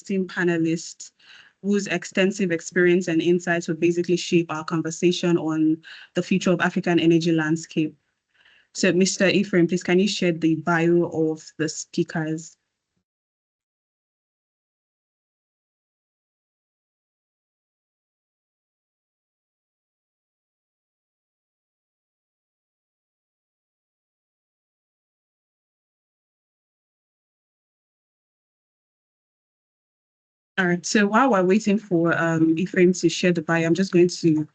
esteemed panelists whose extensive experience and insights will basically shape our conversation on the future of African energy landscape. So, Mr. Ephraim, please can you share the bio of the speakers? All right, so while we're waiting for Ephraim to share the bio, I'm just going to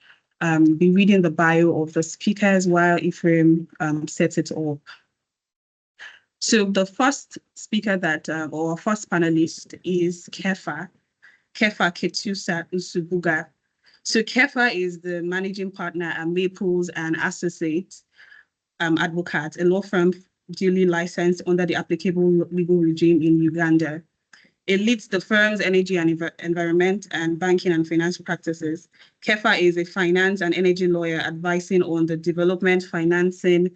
be reading the bio of the speakers while Ephraim sets it up. So the first speaker or first panelist is Kefa Ketusa Usubuga. So Kefa is the managing partner at Maples and Associates Advocate, a law firm duly licensed under the applicable legal regime in Uganda. It leads the firm's energy and environment and banking and finance practices. Kefa is a finance and energy lawyer advising on the development, financing,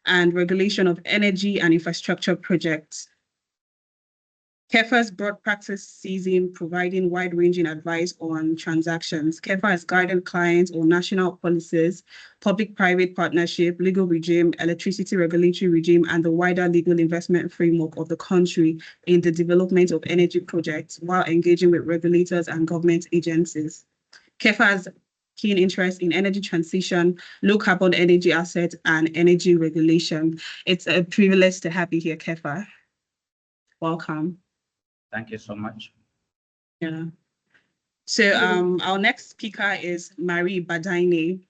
and regulation of energy and infrastructure projects. Kefa's broad practice sees him providing wide-ranging advice on transactions. Kefa has guided clients on national policies, public-private partnership, legal regime, electricity regulatory regime, and the wider legal investment framework of the country in the development of energy projects while engaging with regulators and government agencies. Kefa has keen interest in energy transition, low-carbon energy assets, and energy regulation. It's a privilege to have you here, Kefa. Welcome. Thank you so much. Yeah. So our next speaker is Marie Badaine.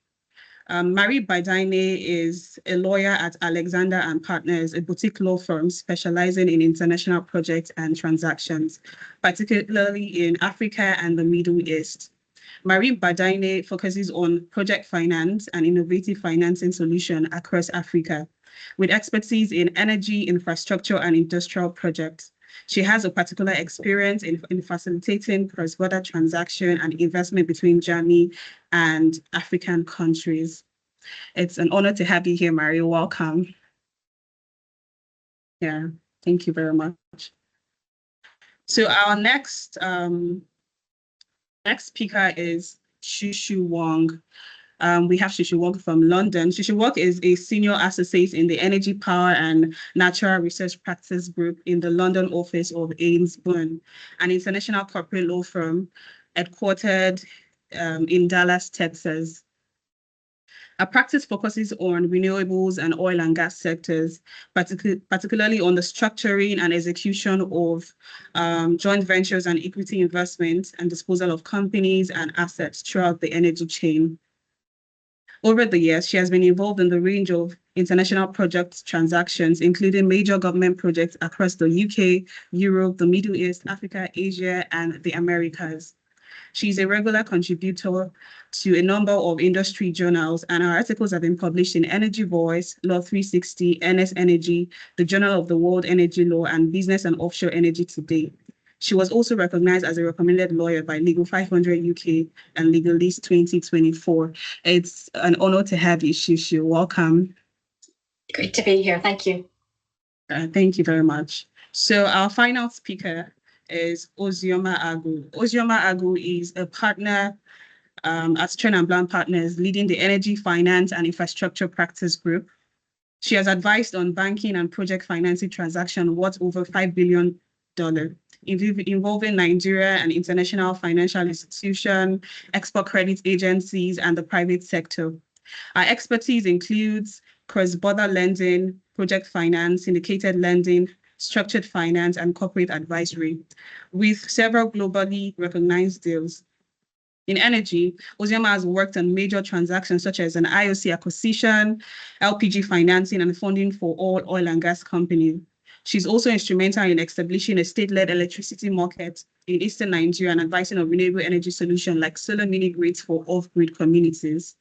Marie Badaine is a lawyer at Alexander and Partners, a boutique law firm specializing in international projects and transactions, particularly in Africa and the Middle East. Marie Badaine focuses on project finance and innovative financing solutions across Africa, with expertise in energy, infrastructure, and industrial projects. She has a particular experience in facilitating cross-border transaction and investment between Germany and African countries. It's an honor to have you here, Marie. Welcome. Yeah, thank you very much. So our next speaker is Shushu Wong. We have Shushu Wong from London. Shushu Wong is a senior associate in the Energy, Power and Natural Research Practice Group in the London office of Ames Boone, an international corporate law firm headquartered in Dallas, Texas. Our practice focuses on renewables and oil and gas sectors, particularly on the structuring and execution of joint ventures and equity investment and disposal of companies and assets throughout the energy chain. Over the years, she has been involved in the range of international project transactions, including major government projects across the UK, Europe, the Middle East, Africa, Asia, and the Americas. She's a regular contributor to a number of industry journals, and her articles have been published in Energy Voice, Law 360, NS Energy, the Journal of the World Energy Law, and Business and Offshore Energy Today. She was also recognized as a recommended lawyer by Legal 500 UK and Legalese 2024. It's an honor to have you, Shushu. Welcome. Great to be here. Thank you. Thank you very much. So our final speaker is Ozioma Agu. Ozioma Agu is a partner at Stern & Blanc Partners, leading the Energy, Finance and Infrastructure Practice Group. She has advised on banking and project financing transactions worth over $5 billion. Involving Nigeria and international financial institutions, export credit agencies, and the private sector. Our expertise includes cross-border lending, project finance, syndicated lending, structured finance, and corporate advisory, with several globally recognized deals. In energy, Ozioma has worked on major transactions such as an IOC acquisition, LPG financing, and funding for all oil and gas companies. She's also instrumental in establishing a state-led electricity market in Eastern Nigeria and advising on renewable energy solutions like solar mini-grids for off-grid communities.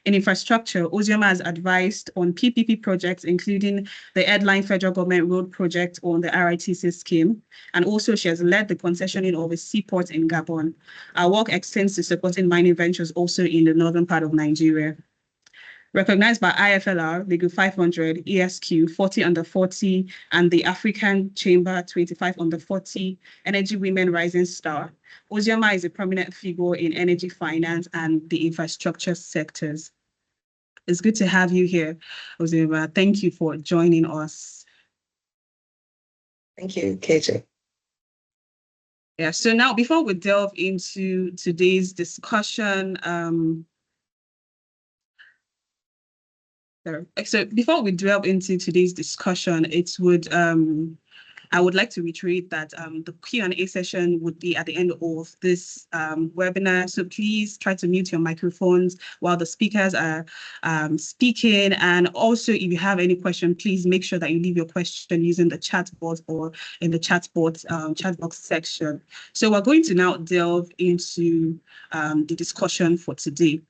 In infrastructure, Ozioma has advised on PPP projects, including the headline federal government road project on the RITC scheme, and also she has led the concessioning of a seaport in Gabon. Our work extends to supporting mining ventures also in the northern part of Nigeria. recognized by IFLR, Legal 500, ESQ 40 under 40, and the African Chamber 25 under 40, Energy Women Rising Star. Ozioma is a prominent figure in energy finance and the infrastructure sectors. It's good to have you here, Ozioma. Thank you for joining us. Thank you, KJ. Yeah, so now before we delve into today's discussion, so before we delve into today's discussion, I would like to reiterate that the Q&A session would be at the end of this webinar. So please try to mute your microphones while the speakers are speaking. And also, if you have any question, please make sure that you leave your question using the chat box or in the chat box section. So we're going to now delve into the discussion for today,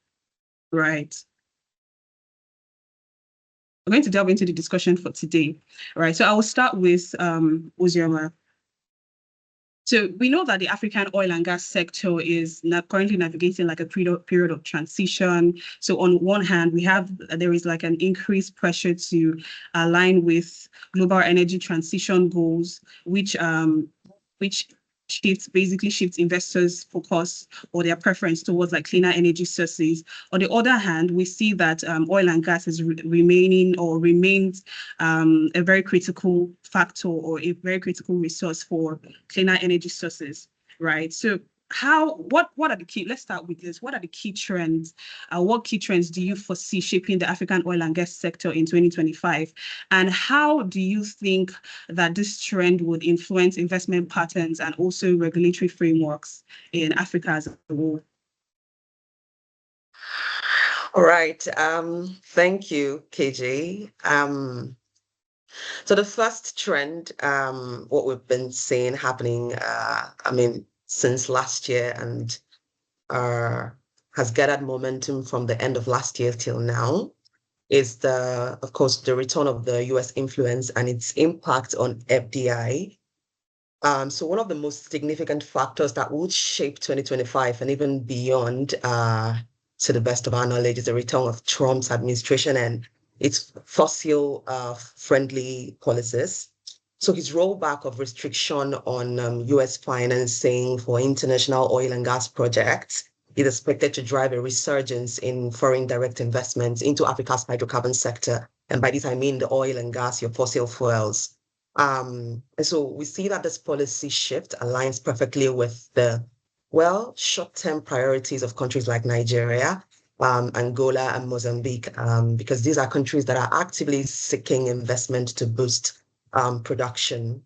right? We're going to delve into the discussion for today, right? So I will start with Ozioma. So we know that the African oil and gas sector is currently navigating like a period of transition. So on one hand, there is like an increased pressure to align with global energy transition goals, which basically shifts investors' focus or their preference towards like cleaner energy sources. On the other hand, we see that oil and gas is remains a very critical factor or a very critical resource for cleaner energy sources, right? So what are the key, let's start with this. What are the key trends? What key trends do you foresee shaping the African oil and gas sector in 2025? And how do you think that this trend would influence investment patterns and also regulatory frameworks in Africa as a whole? All right. Thank you, KJ. So the first trend, what we've been seeing happening, since last year and has gathered momentum from the end of last year till now, is of course, the return of the US influence and its impact on FDI. So one of the most significant factors that would shape 2025 and even beyond, to the best of our knowledge, is the return of Trump's administration and its fossil-friendly policies. So his rollback of restriction on US financing for international oil and gas projects is expected to drive a resurgence in foreign direct investments into Africa's hydrocarbon sector. And by this, I mean the oil and gas, your fossil fuels. And so we see that this policy shift aligns perfectly with the, short-term priorities of countries like Nigeria, Angola, and Mozambique, because these are countries that are actively seeking investment to boost production.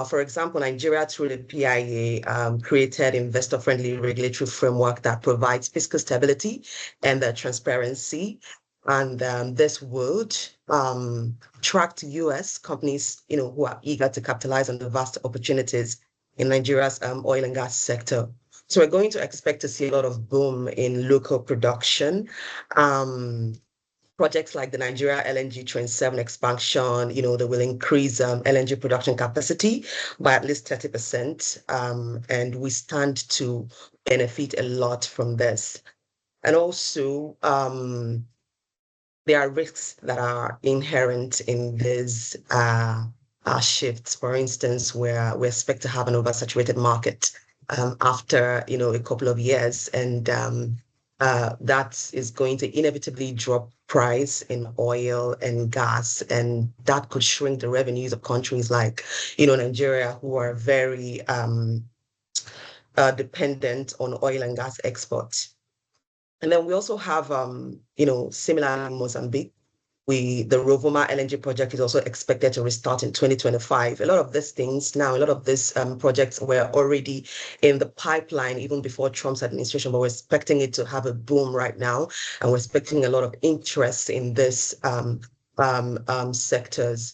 For example, Nigeria, through the PIA, created investor-friendly regulatory framework that provides fiscal stability and transparency. And this would attract US companies, who are eager to capitalize on the vast opportunities in Nigeria's oil and gas sector. So we're going to expect to see a lot of boom in local production. Projects like the Nigeria LNG Train 7 expansion, they will increase LNG production capacity by at least 30%. And we stand to benefit a lot from this. And also, there are risks that are inherent in these shifts. For instance, where we expect to have an oversaturated market after, a couple of years. And that is going to inevitably drop price in oil and gas, and that could shrink the revenues of countries like, Nigeria, who are very dependent on oil and gas exports. And then we also have, similar in Mozambique, the Rovuma LNG project is also expected to restart in 2025. A lot of these projects were already in the pipeline even before Trump's administration, but we're expecting it to have a boom right now. And we're expecting a lot of interest in this sectors.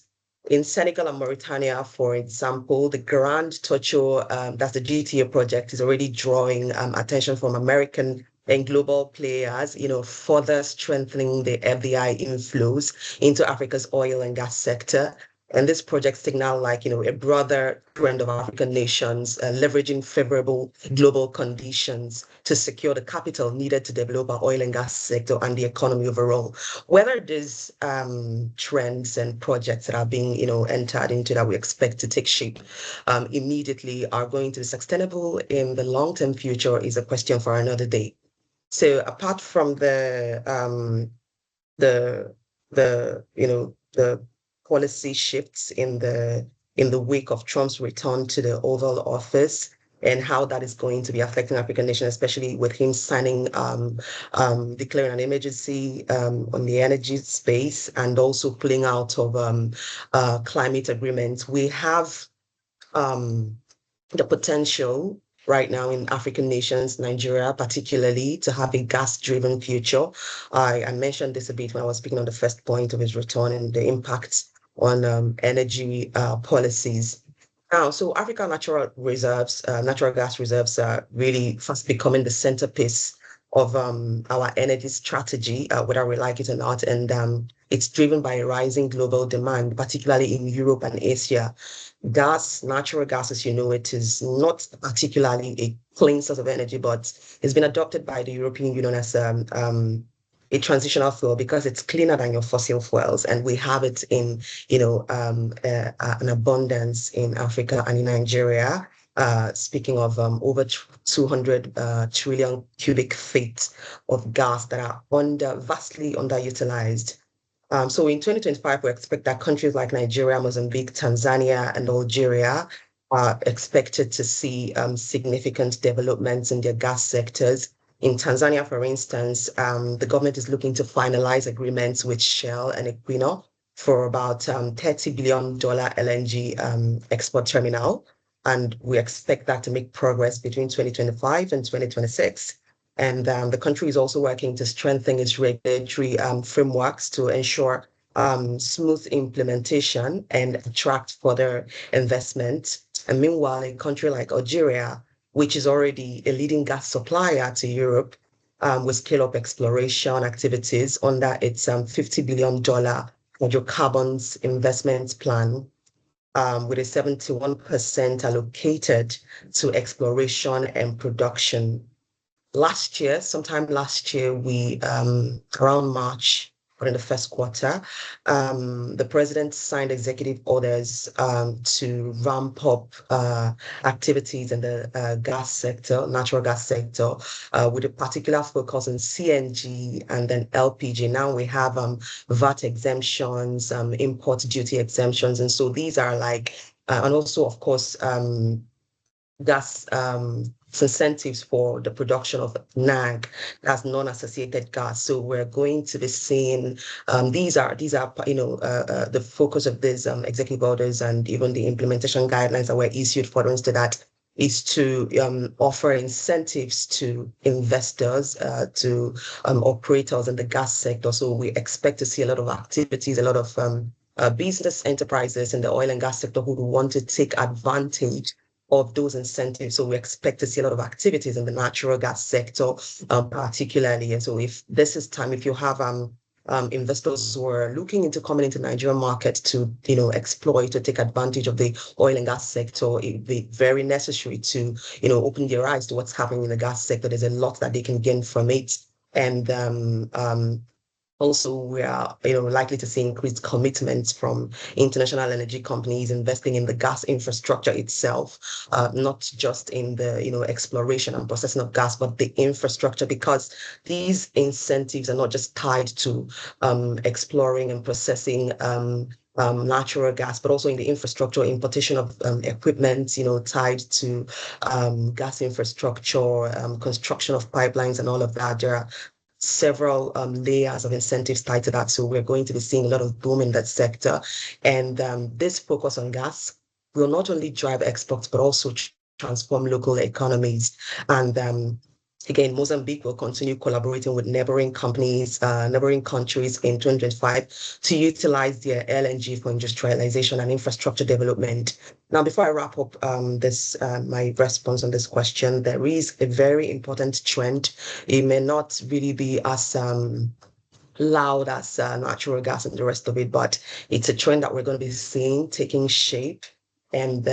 In Senegal and Mauritania, for example, the Grand Tocho, that's the GTA project, is already drawing attention from American and global players, further strengthening the FDI inflows into Africa's oil and gas sector. And this project signal like, a broader trend of African nations leveraging favorable global conditions to secure the capital needed to develop our oil and gas sector and the economy overall. Whether these trends and projects that are being, entered into that we expect to take shape immediately are going to be sustainable in the long-term future is a question for another day. So apart from the policy shifts in the wake of Trump's return to the Oval Office and how that is going to be affecting African nations, especially with him signing, declaring an emergency on the energy space and also pulling out of climate agreements. We have the potential right now in African nations, Nigeria particularly, to have a gas-driven future. I mentioned this a bit when I was speaking on the first point of his return and the impacts on energy policies. Now, so African natural reserves, natural gas reserves are really fast becoming the centerpiece of our energy strategy, whether we like it or not. And it's driven by a rising global demand, particularly in Europe and Asia. Natural gas, as you know, it is not particularly a clean source of energy, but it's been adopted by the European Union as a transitional fuel because it's cleaner than your fossil fuels, and we have it in, an abundance in Africa and in Nigeria. Speaking of over 200 trillion cubic feet of gas that are vastly underutilized. So in 2025, we expect that countries like Nigeria, Mozambique, Tanzania, and Algeria are expected to see significant developments in their gas sectors. In Tanzania, for instance, the government is looking to finalize agreements with Shell and Equinor for about $30 billion LNG export terminal. And we expect that to make progress between 2025 and 2026. And the country is also working to strengthen its regulatory frameworks to ensure smooth implementation and attract further investment. And meanwhile, a country like Algeria, which is already a leading gas supplier to Europe, will scale up exploration activities under its $50 billion hydrocarbons investment plan, with a 71% allocated to exploration and production. Sometime last year, we, around March, or in the first quarter, the president signed executive orders to ramp up activities in the gas sector, natural gas sector, with a particular focus on CNG and then LPG. Now we have VAT exemptions, import duty exemptions. And so these are and also, of course, gas incentives for the production of NAG, that's non-associated gas. So we're going to be seeing these are the focus of these executive orders and even the implementation guidelines that were issued for into that is to offer incentives to investors, to operators in the gas sector. So we expect to see a lot of activities, a lot of business enterprises in the oil and gas sector who want to take advantage of those incentives. So we expect to see a lot of activities in the natural gas sector, particularly. And so if this is time, if you have investors who are looking into coming into the Nigerian market to, exploit, to take advantage of the oil and gas sector, it would be very necessary to, open their eyes to what's happening in the gas sector. There's a lot that they can gain from it. And also, we are likely to see increased commitments from international energy companies investing in the gas infrastructure itself, not just in the exploration and processing of gas, but the infrastructure, because these incentives are not just tied to exploring and processing natural gas, but also in the infrastructure, importation of equipment, tied to gas infrastructure, construction of pipelines and all of that. There are several layers of incentives tied to that. So we're going to be seeing a lot of boom in that sector. And this focus on gas will not only drive exports, but also transform local economies. And again, Mozambique will continue collaborating with neighboring countries in 2025 to utilize their LNG for industrialization and infrastructure development. Now, before I wrap up my response on this question, there is a very important trend. It may not really be as loud as natural gas and the rest of it, but it's a trend that we're going to be seeing taking shape. And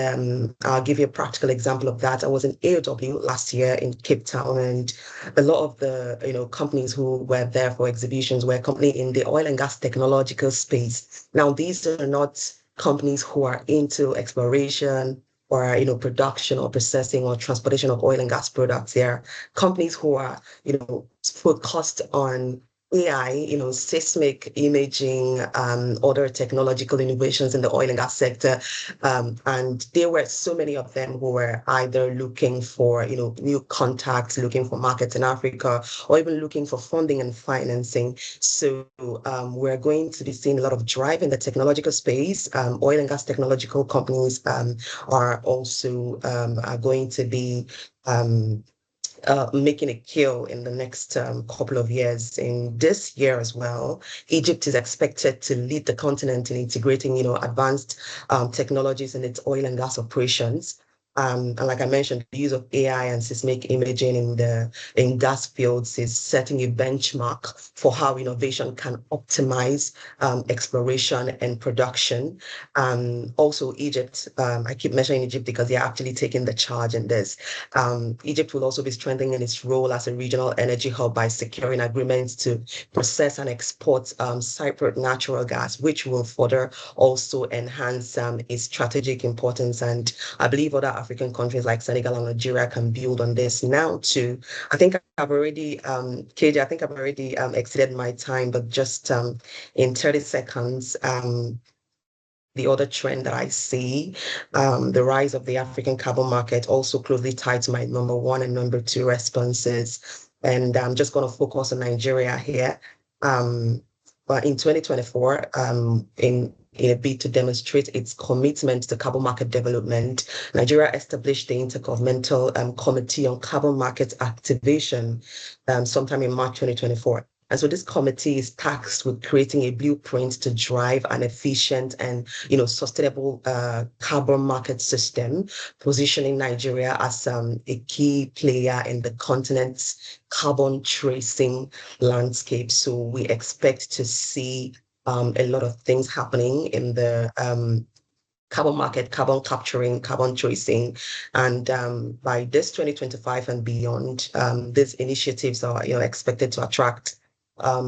I'll give you a practical example of that. I was in AOW last year in Cape Town, and a lot of the companies who were there for exhibitions were companies in the oil and gas technological space. Now, these are not companies who are into exploration or production or processing or transportation of oil and gas products. They're companies who are focused on AI, seismic imaging, other technological innovations in the oil and gas sector. And there were so many of them who were either looking for, new contacts, looking for markets in Africa, or even looking for funding and financing. So we're going to be seeing a lot of drive in the technological space. Oil and gas technological companies are also are going to be making a kill in the next couple of years. In this year as well, Egypt is expected to lead the continent in integrating, advanced technologies in its oil and gas operations. And like I mentioned, the use of AI and seismic imaging in gas fields is setting a benchmark for how innovation can optimize exploration and production. Also, Egypt, I keep mentioning Egypt because they're actually taking the charge in this. Egypt will also be strengthening its role as a regional energy hub by securing agreements to process and export Cypriot natural gas, which will further also enhance its strategic importance. And I believe other African countries like Senegal and Nigeria can build on this now too. I think I've already, KJ, I think I've already exceeded my time, but just in 30 seconds, the other trend that I see, the rise of the African carbon market, also closely tied to my number one and number two responses. And I'm just going to focus on Nigeria here. But in 2024, in a bid to demonstrate its commitment to carbon market development, Nigeria established the Intergovernmental Committee on Carbon Market Activation sometime in March 2024. And so this committee is tasked with creating a blueprint to drive an efficient and sustainable carbon market system, positioning Nigeria as a key player in the continent's carbon tracing landscape. So we expect to see a lot of things happening in the carbon market, carbon capturing, carbon tracing. And by this 2025 and beyond, these initiatives are expected to attract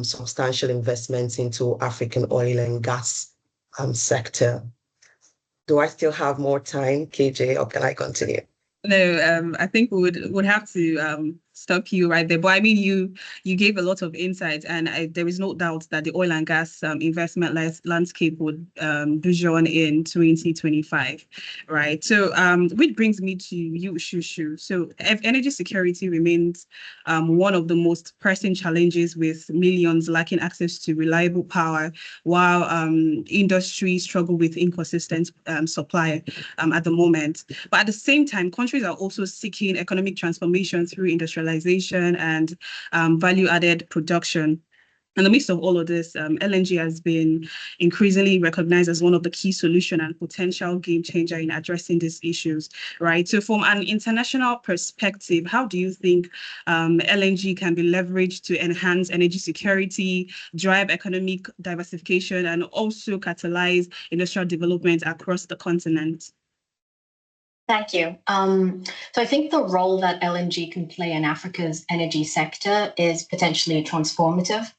substantial investments into African oil and gas sector. Do I still have more time, KJ, or can I continue? No, I think we would have to stop you right there. But I mean, you gave a lot of insights, and there is no doubt that the oil and gas investment landscape would burgeon in 2025, right? So, which brings me to you, Shushu. So, energy security remains one of the most pressing challenges, with millions lacking access to reliable power, while industries struggle with inconsistent supply at the moment. But at the same time, countries are also seeking economic transformation through industrialization and value-added production. In the midst of all of this, LNG has been increasingly recognized as one of the key solutions and potential game changer in addressing these issues, right? So from an international perspective, how do you think LNG can be leveraged to enhance energy security, drive economic diversification, and also catalyze industrial development across the continent? Thank you. So I think the role that LNG can play in Africa's energy sector is potentially transformative,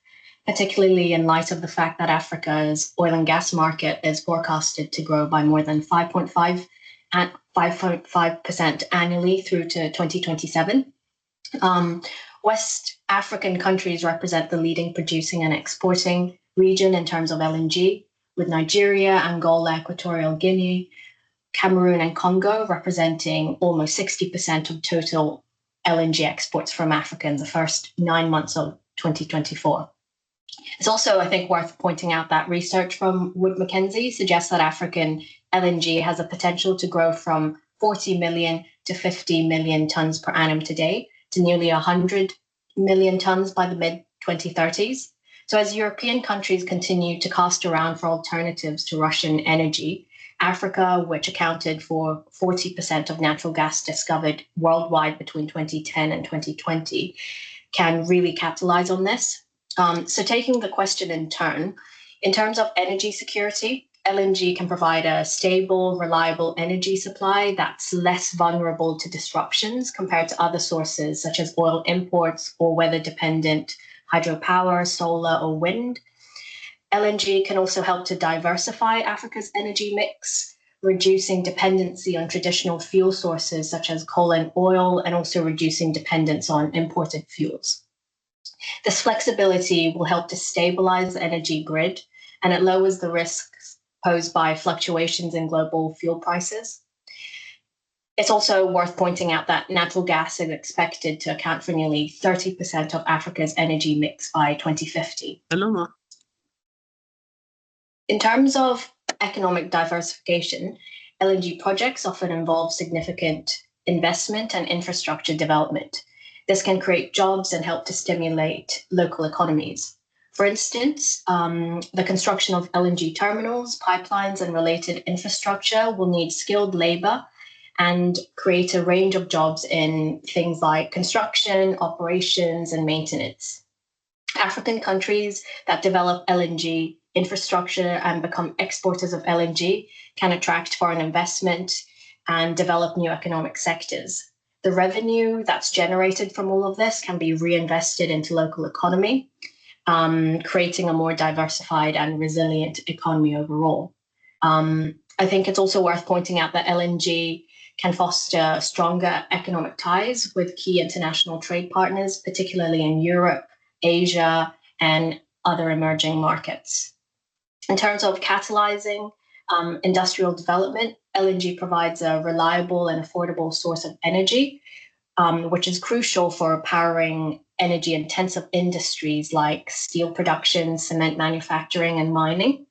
particularly in light of the fact that Africa's oil and gas market is forecasted to grow by more than 5.5% annually through to 2027. West African countries represent the leading producing and exporting region in terms of LNG, with Nigeria, Angola, Equatorial Guinea, Cameroon and Congo representing almost 60% of total LNG exports from Africa in the first 9 months of 2024. It's also, I think, worth pointing out that research from Wood Mackenzie suggests that African LNG has a potential to grow from 40 million to 50 million tons per annum today to nearly 100 million tons by the mid-2030s. So as European countries continue to cast around for alternatives to Russian energy, Africa, which accounted for 40% of natural gas discovered worldwide between 2010 and 2020, can really capitalize on this. So taking the question in turn, in terms of energy security, LNG can provide a stable, reliable energy supply that's less vulnerable to disruptions compared to other sources such as oil imports or weather-dependent hydropower, solar, or wind. LNG can also help to diversify Africa's energy mix, reducing dependency on traditional fuel sources such as coal and oil, and also reducing dependence on imported fuels. This flexibility will help to stabilize the energy grid, and it lowers the risks posed by fluctuations in global fuel prices. It's also worth pointing out that natural gas is expected to account for nearly 30% of Africa's energy mix by 2050. Hello. In terms of economic diversification, LNG projects often involve significant investment and infrastructure development. This can create jobs and help to stimulate local economies. For instance, the construction of LNG terminals, pipelines, and related infrastructure will need skilled labor and create a range of jobs in things like construction, operations, and maintenance. African countries that develop LNG infrastructure and become exporters of LNG can attract foreign investment and develop new economic sectors. The revenue that's generated from all of this can be reinvested into local economy, creating a more diversified and resilient economy overall. I think it's also worth pointing out that LNG can foster stronger economic ties with key international trade partners, particularly in Europe, Asia, and other emerging markets. In terms of catalyzing industrial development, LNG provides a reliable and affordable source of energy, which is crucial for powering energy-intensive industries like steel production, cement manufacturing, and mining.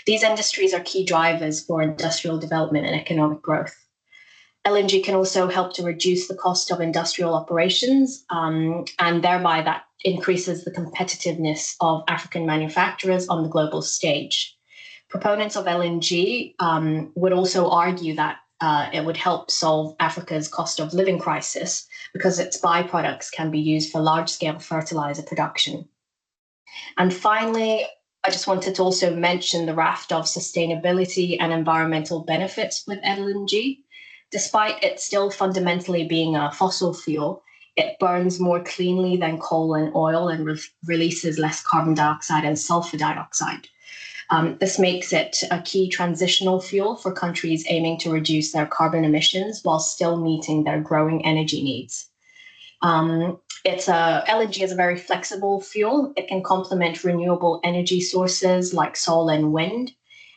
These industries are key drivers for industrial development and economic growth. LNG can also help to reduce the cost of industrial operations, and thereby that increases the competitiveness of African manufacturers on the global stage. Proponents of LNG would also argue that it would help solve Africa's cost of living crisis because its byproducts can be used for large-scale fertilizer production. And finally, I just wanted to also mention the raft of sustainability and environmental benefits with LNG. Despite it still fundamentally being a fossil fuel, it burns more cleanly than coal and oil and releases less carbon dioxide and sulfur dioxide. This makes it a key transitional fuel for countries aiming to reduce their carbon emissions while still meeting their growing energy needs. LNG is a very flexible fuel. It can complement renewable energy sources like solar and wind.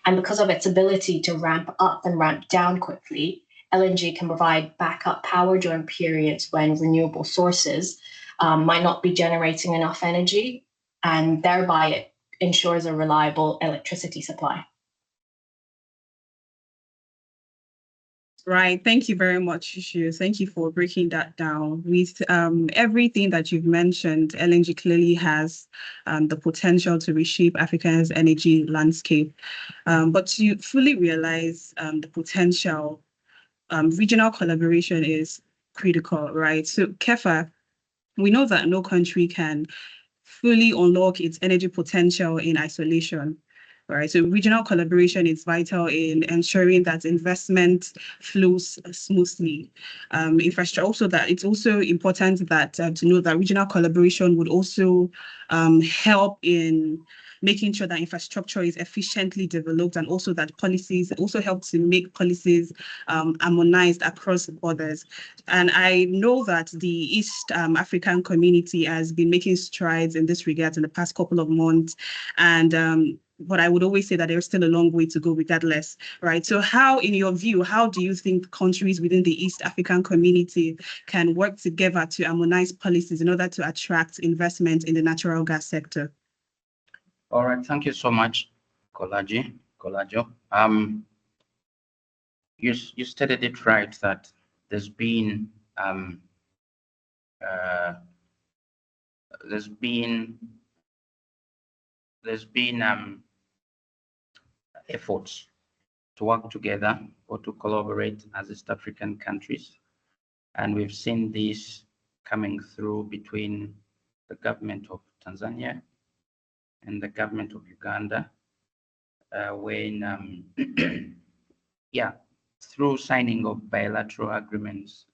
And because of its ability to ramp up and ramp down quickly, LNG can provide backup power during periods when renewable sources might not be generating enough energy, and thereby it ensures a reliable electricity supply. Right. Thank you very much, Shushu. Thank you for breaking that down. With everything that you've mentioned, LNG clearly has the potential to reshape Africa's energy landscape. But to fully realize the potential, regional collaboration is critical, right? So, Kefa, we know that no country can fully unlock its energy potential in isolation, right? So regional collaboration is vital in ensuring that investment flows smoothly. Also, that it's also important that to know that regional collaboration would also help in making sure that infrastructure is efficiently developed, and also that policies also help to make policies harmonized across borders. And I know that the East African community has been making strides in this regard in the past couple of months. And but I would always say that there's still a long way to go regardless, right? So how, in your view, how do you think countries within the East African community can work together to harmonize policies in order to attract investment in the natural gas sector? All right, thank you so much, Kolajo. You stated it right that there's been efforts to work together or to collaborate as East African countries, and we've seen this coming through between the government of Tanzania and the government of Uganda when, yeah, through signing of bilateral agreements,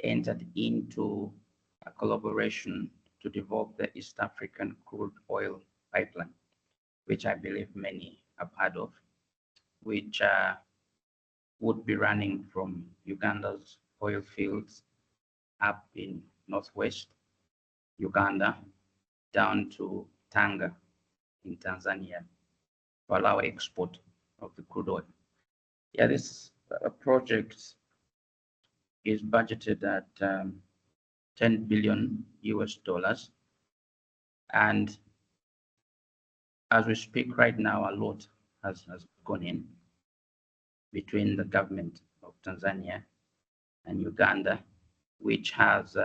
entered into a collaboration to develop the East African crude oil pipeline, which I believe many have heard of, which would be running from Uganda's oil fields up in northwest Uganda down to Tanga in Tanzania to allow export of the crude oil. Yeah, this project is budgeted at 10 billion US dollars. And as we speak right now, a lot has gone in between the government of Tanzania and Uganda, which has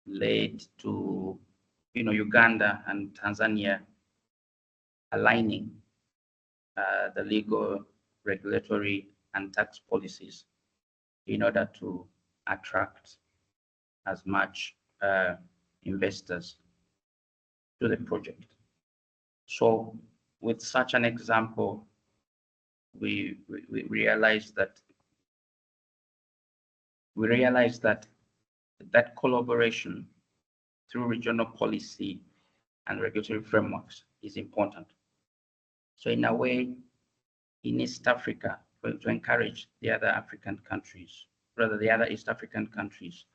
led to, Uganda and Tanzania aligning the legal, regulatory, and tax policies in order to attract as much investors to the project. So with such an example, we realize that that collaboration through regional policy and regulatory frameworks is important. So in a way, in East Africa, to encourage the other African countries, rather the other East African countries,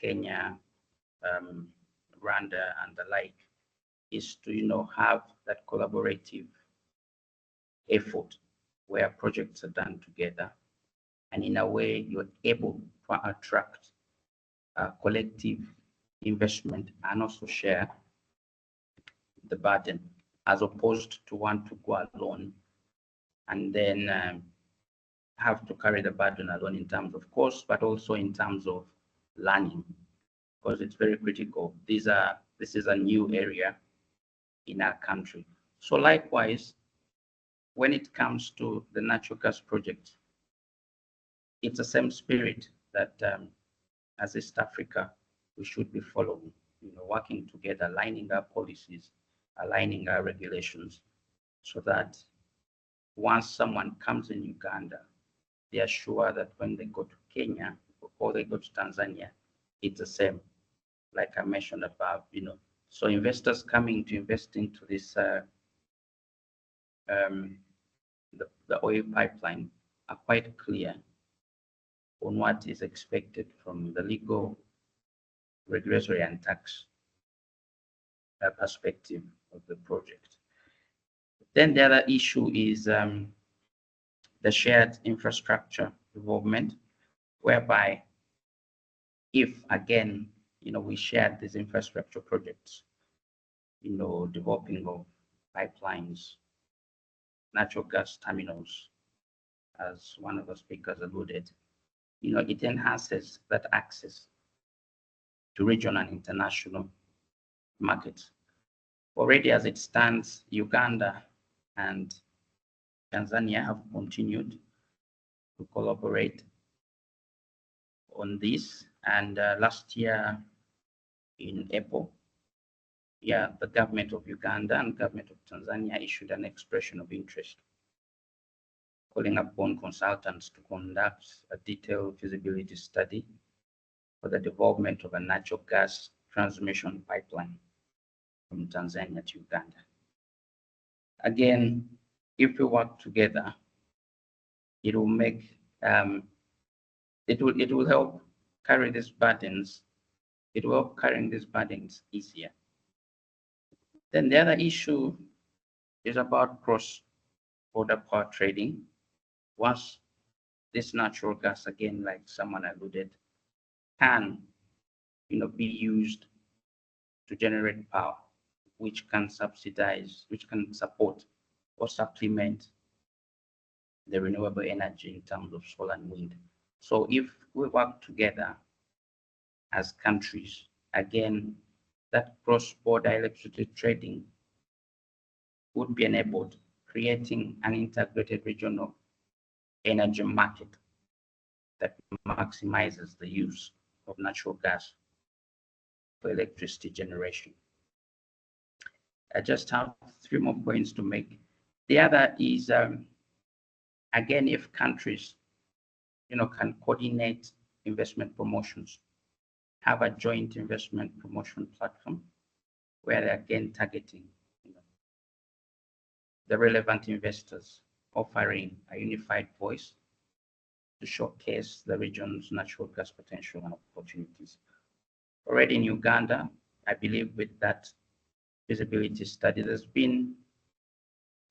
Kenya, Rwanda, and the like, is to have that collaborative effort where projects are done together, and in a way you're able to attract collective investment and also share the burden, as opposed to want to go alone and then have to carry the burden alone in terms of cost, but also in terms of learning, because it's very critical. This is a new area in our country. So likewise, when it comes to the natural gas project, it's the same spirit that as East Africa, we should be following, working together, aligning our policies, aligning our regulations, so that once someone comes in Uganda, they are sure that when they go to Kenya or they go to Tanzania, it's the same, like I mentioned above, So investors coming to invest into this, the oil pipeline, are quite clear on what is expected from the legal, regulatory, and tax perspective of the project. Then the other issue is the shared infrastructure development, whereby if, again, we share these infrastructure projects, developing of pipelines, natural gas terminals, as one of the speakers alluded, it enhances that access to regional and international markets. Already as it stands, Uganda and Tanzania have continued to collaborate on this. And last year in April, the government of Uganda and government of Tanzania issued an expression of interest, calling upon consultants to conduct a detailed feasibility study for the development of a natural gas transmission pipeline from Tanzania to Uganda. Again, if we work together, it will make it will help carry these burdens. It will help carrying these burdens easier. Then the other issue is about cross-border power trading. Once this natural gas, again, like someone alluded, can be used to generate power, which can subsidize, which can support or supplement the renewable energy in terms of solar and wind. So if we work together as countries, again, that cross-border electricity trading would be enabled, creating an integrated regional energy market that maximizes the use of natural gas for electricity generation. I just have 3 more points to make. The other is, again, if countries, can coordinate investment promotions, have a joint investment promotion platform where they're again targeting the relevant investors, offering a unified voice to showcase the region's natural gas potential and opportunities. Already in Uganda, I believe with that feasibility study, there's been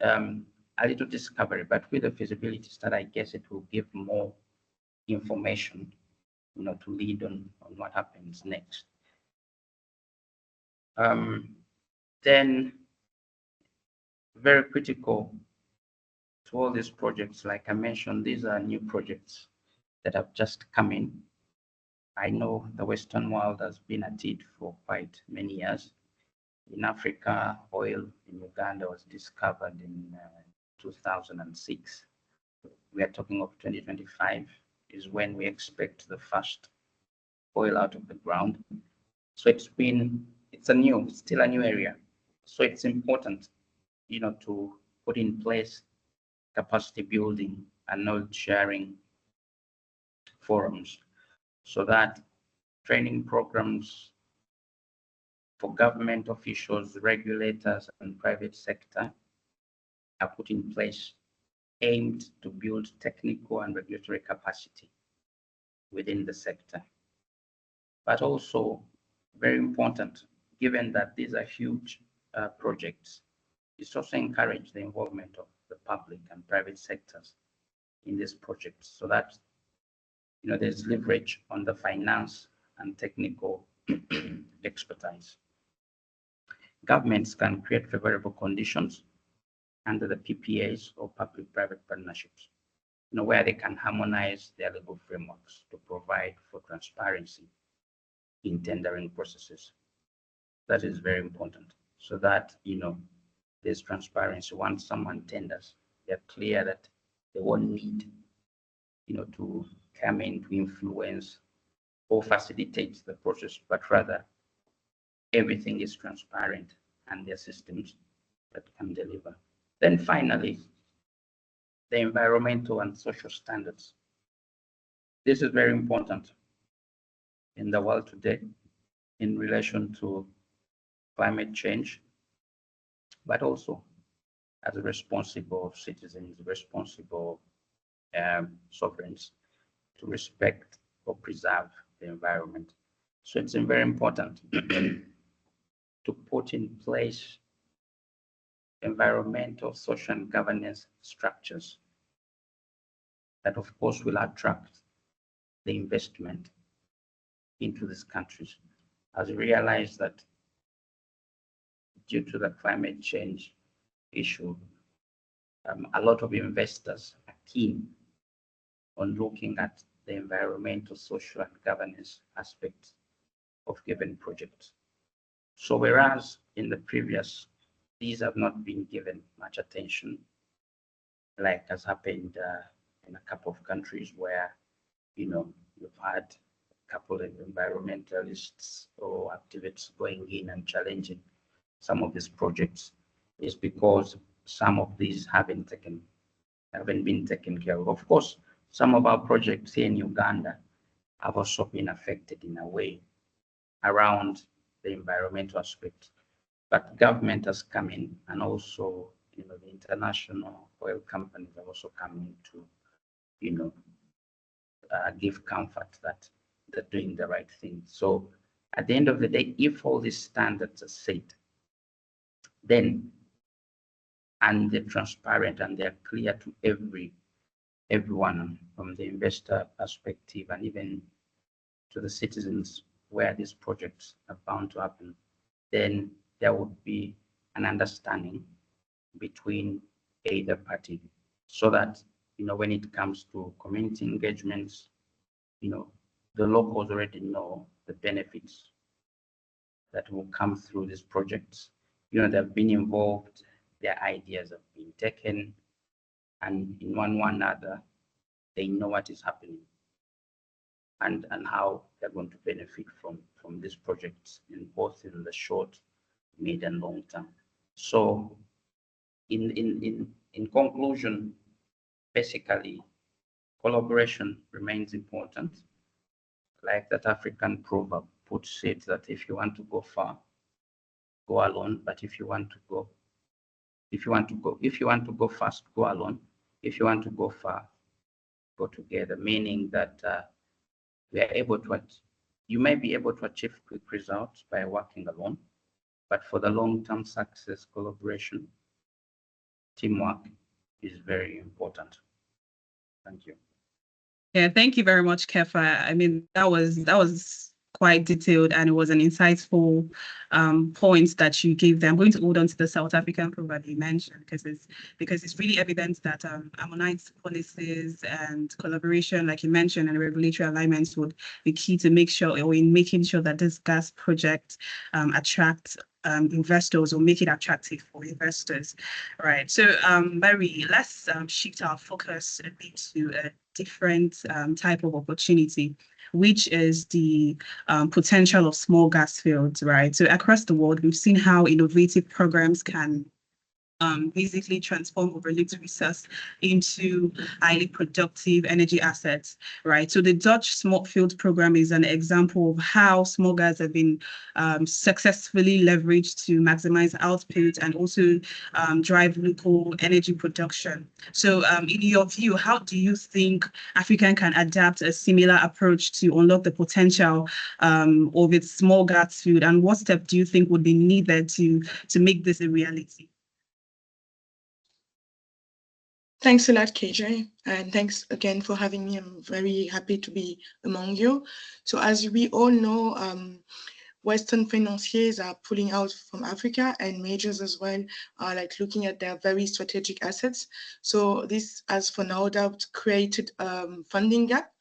a little discovery, but with the feasibility study, I guess it will give more information, to lead on what happens next. Then very critical to all these projects, like I mentioned, these are new projects that have just come in. I know the Western world has been at it for quite many years. In Africa, oil in Uganda was discovered in 2006. We are talking of 2025 is when we expect the first oil out of the ground. So it's still a new area. So it's important, to put in place capacity building and knowledge sharing forums so that training programs for government officials, regulators, and private sector are put in place aimed to build technical and regulatory capacity within the sector. But also very important, given that these are huge projects, is also encourage the involvement of the public and private sectors in these projects so that there's leverage on the finance and technical expertise. Governments can create favorable conditions under the PPAs or public-private partnerships, where they can harmonize their legal frameworks to provide for transparency in tendering processes. That is very important, so that there's transparency. Once someone tenders, they're clear that they won't need to come in to influence or facilitate the process, but rather everything is transparent and there are systems that can deliver. Then finally, the environmental and social standards. This is very important in the world today in relation to climate change, but also as responsible citizens, responsible sovereigns, to respect or preserve the environment. So it's very important to put in place environmental, social, and governance structures that, of course, will attract the investment into these countries, as we realize that due to the climate change issue, a lot of investors are keen on looking at the environmental, social, and governance aspects of given projects. So whereas in the previous, these have not been given much attention, like has happened in a couple of countries where, you've had a couple of environmentalists or activists going in and challenging some of these projects, is because some of these haven't been taken care of. Of course, some of our projects here in Uganda have also been affected in a way around the environmental aspect, but government has come in, and also the international oil companies have also come in to give comfort that they're doing the right thing. So at the end of the day, if all these standards are set, then and they're transparent and they're clear to everyone from the investor perspective and even to the citizens where these projects are bound to happen, then there would be an understanding between either party, so that when it comes to community engagements, the locals already know the benefits that will come through these projects. They've been involved, their ideas have been taken, and in one way or another, they know what is happening and how they're going to benefit from these projects, in both in the short, mid, and long term. So in conclusion, basically, collaboration remains important. Like that African proverb puts it, that if you want to go far, go alone. But if you want to go fast, go alone. If you want to go far, go together. Meaning that we are able to, you may be able to achieve quick results by working alone, but for the long-term success, collaboration, teamwork is very important. Thank you. Yeah, thank you very much, Kefa. I mean, that was quite detailed, and it was an insightful point that you gave there. I'm going to hold on to the South African proverb you mentioned because it's really evident that Ammonite's policies and collaboration, like you mentioned, and regulatory alignments would be key to make sure, or in making sure that this gas project attracts investors or make it attractive for investors. Right. So, Mary, let's shift our focus a bit to a different type of opportunity, which is the potential of small gas fields, right? So across the world, we've seen how innovative programs can basically transform overlooked resource into highly productive energy assets, right? So the Dutch Small Field Program is an example of how small gas have been successfully leveraged to maximize output and also drive local energy production. So in your view, how do you think Africa can adapt a similar approach to unlock the potential of its small gas field, and what step do you think would be needed to make this a reality? Thanks a lot, KJ, and thanks again for having me. I'm very happy to be among you. So as we all know, Western financiers are pulling out from Africa, and majors as well are like looking at their very strategic assets. So this has for no doubt created funding gap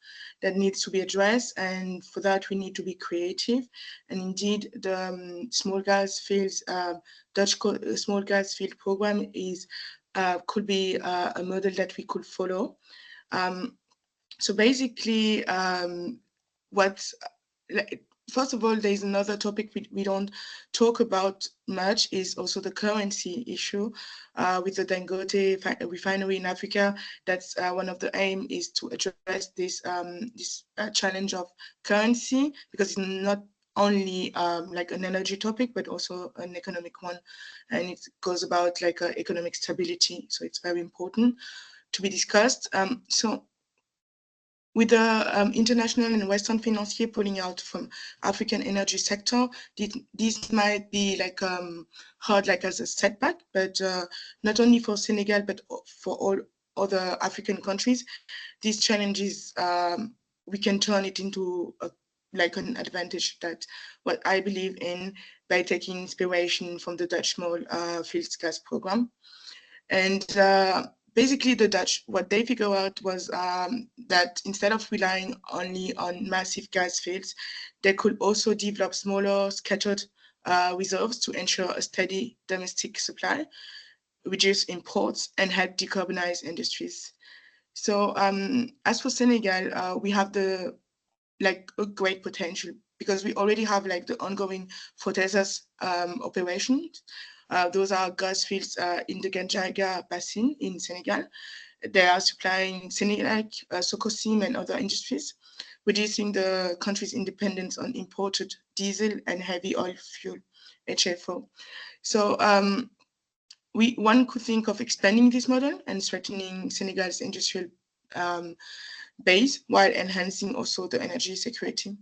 that needs to be addressed, and for that we need to be creative. And indeed, the small gas fields, Dutch small gas field program is could be a model that we could follow. So basically, first of all, there's another topic we don't talk about much, is also the currency issue with the Dangote refinery in Africa. That's one of the aim is to address this challenge of currency, because it's not only like an energy topic, but also an economic one. And it goes about like economic stability. So it's very important to be discussed. So with the international and Western financier pulling out from African energy sector, this might be like hard like as a setback, but not only for Senegal, but for all other African countries, these challenges, we can turn it into like an advantage. That what I believe in, by taking inspiration from the Dutch small fields gas program. And basically the Dutch, what they figured out was that instead of relying only on massive gas fields, they could also develop smaller scattered reserves to ensure a steady domestic supply, reduce imports, and help decarbonize industries. So as for Senegal, we have a great potential, because we already have like the ongoing Fortezas operations. Those are gas fields in the Ganjaga Basin in Senegal. They are supplying Senelec, Socosim, and other industries, reducing the country's independence on imported diesel and heavy oil fuel, HFO. So one could think of expanding this model and strengthening Senegal's industrial base while enhancing also the energy security.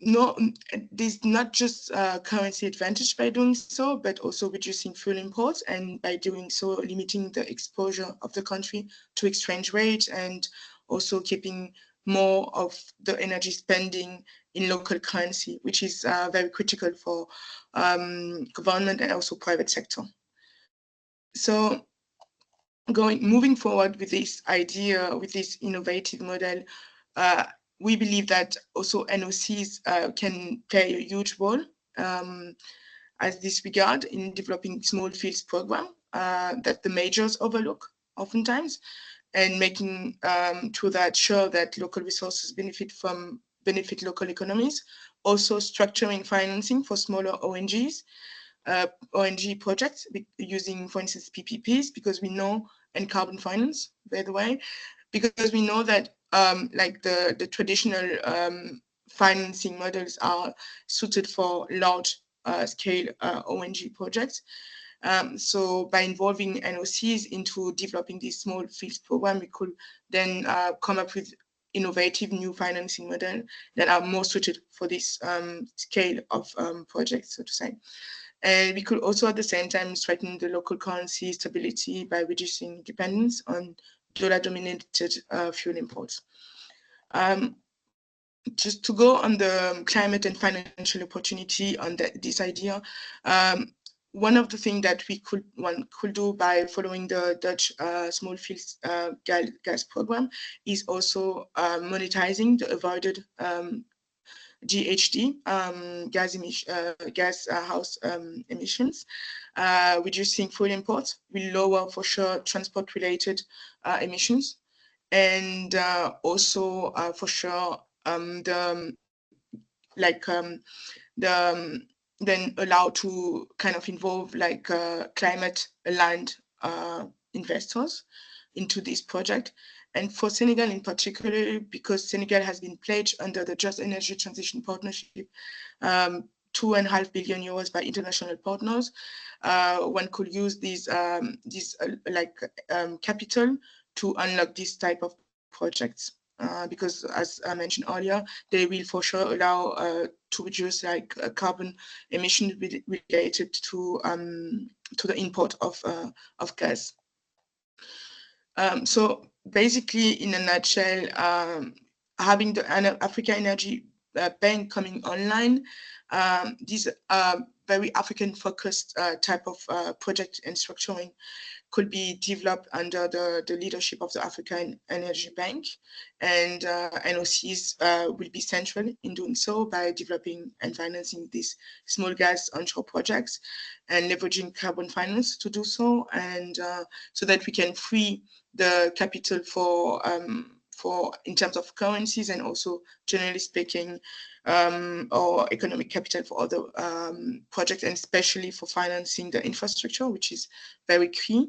No, there's not just currency advantage by doing so, but also reducing fuel imports, and by doing so, limiting the exposure of the country to exchange rate, and also keeping more of the energy spending in local currency, which is very critical for government and also private sector. So moving forward with this idea, with this innovative model, we believe that also NOCs can play a huge role as this regard in developing small fields program that the majors overlook oftentimes, and making sure that local resources benefit local economies. Also structuring financing for smaller ONGs, ONG projects using, for instance, PPPs, because we know, and carbon finance, by the way, because we know that like the traditional financing models are suited for large scale ONG projects. So by involving NOCs into developing these small fields program, we could then come up with innovative new financing models that are more suited for this scale of projects, so to say. And we could also at the same time strengthen the local currency stability by reducing dependence on dollar-dominated fuel imports. Just to go on the climate and financial opportunity on this idea, one of the things that one could do by following the Dutch small fields gas program is also monetizing the avoided GHG, gas house emissions. Reducing fuel imports will lower for sure transport-related emissions, and also for sure then allow to kind of involve like climate aligned investors into this project. And for Senegal in particular, because Senegal has been pledged under the Just Energy Transition Partnership, 2.5 billion euros by international partners, one could use these capital to unlock this type of projects. Because as I mentioned earlier, they will for sure allow to reduce like carbon emissions related to the import of gas. So basically, in a nutshell, having the Africa Energy Bank coming online, these very African-focused type of project and structuring could be developed under the leadership of the African Energy Bank, and NOCs will be central in doing so by developing and financing these small gas onshore projects and leveraging carbon finance to do so, and so that we can free the capital for in terms of currencies and also generally speaking or economic capital for other projects, and especially for financing the infrastructure, which is very key.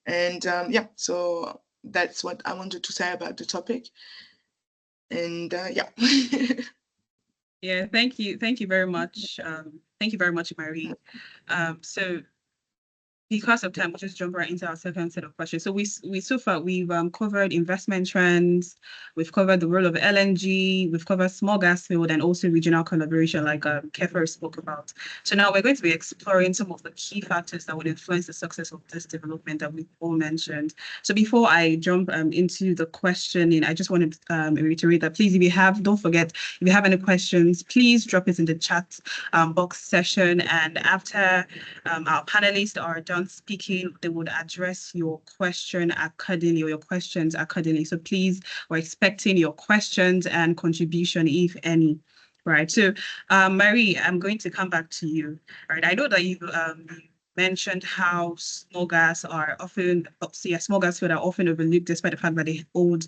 And yeah, so that's what I wanted to say about the topic. And yeah. Yeah, thank you very much. Thank you very much, Marie. So because of time, we'll just jump right into our second set of questions. So so far we've covered investment trends, we've covered the role of LNG, we've covered small gas field, and also regional collaboration, like Kefa spoke about. So now we're going to be exploring some of the key factors that would influence the success of this development that we've all mentioned. So before I jump into the questioning, I just want to reiterate that please, don't forget, if you have any questions, please drop it in the chat box session, and after our panelists are done speaking, they would address your question accordingly, or your questions accordingly. So please, we're expecting your questions and contribution, if any. Right. So, Marie, I'm going to come back to you. Right. I know that you mentioned how small gas are often, small gas fields are often overlooked, despite the fact that they hold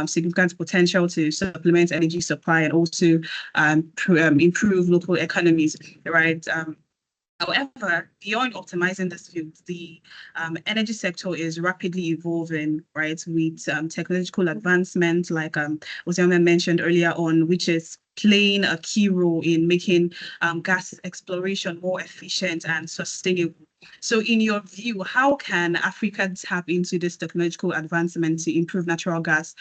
significant potential to supplement energy supply and also improve local economies. Right. However, beyond optimizing this field, the energy sector is rapidly evolving, right, with technological advancement, like Ozioma mentioned earlier on, which is playing a key role in making gas exploration more efficient and sustainable. So in your view, how can Africa tap into this technological advancement to improve natural gas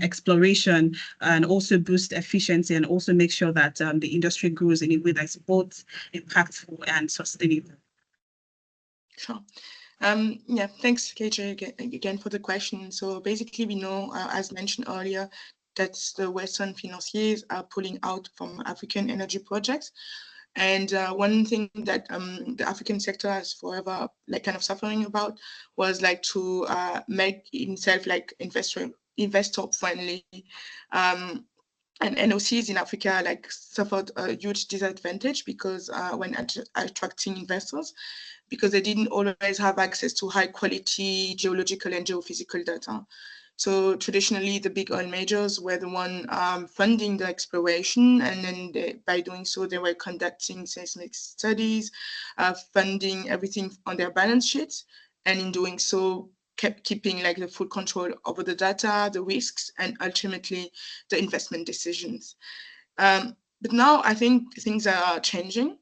exploration and also boost efficiency, and also make sure that the industry grows in a way that's both impactful and sustainable? Sure. Yeah, thanks, KJ, again for the question. So basically, we know, as mentioned earlier, that the Western financiers are pulling out from African energy projects. And one thing that the African sector has forever like kind of suffering about was like to make himself like investor friendly. And NOCs in Africa like suffered a huge disadvantage because when attracting investors, because they didn't always have access to high quality geological and geophysical data. So traditionally, the big oil majors were the one funding the exploration, and then by doing so, they were conducting seismic studies, funding everything on their balance sheets, and in doing so, kept keeping like the full control over the data, the risks, and ultimately the investment decisions. But now I think things are changing.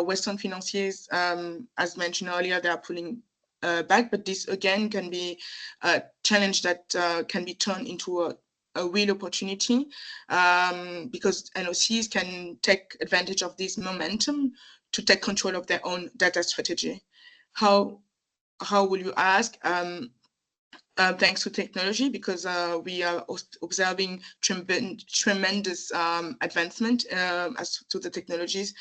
Western financiers, as mentioned earlier, they are pulling back, but this again can be a challenge that can be turned into a real opportunity, because NOCs can take advantage of this momentum to take control of their own data strategy. How will you ask? Thanks to technology, because we are observing tremendous advancement as to the technologies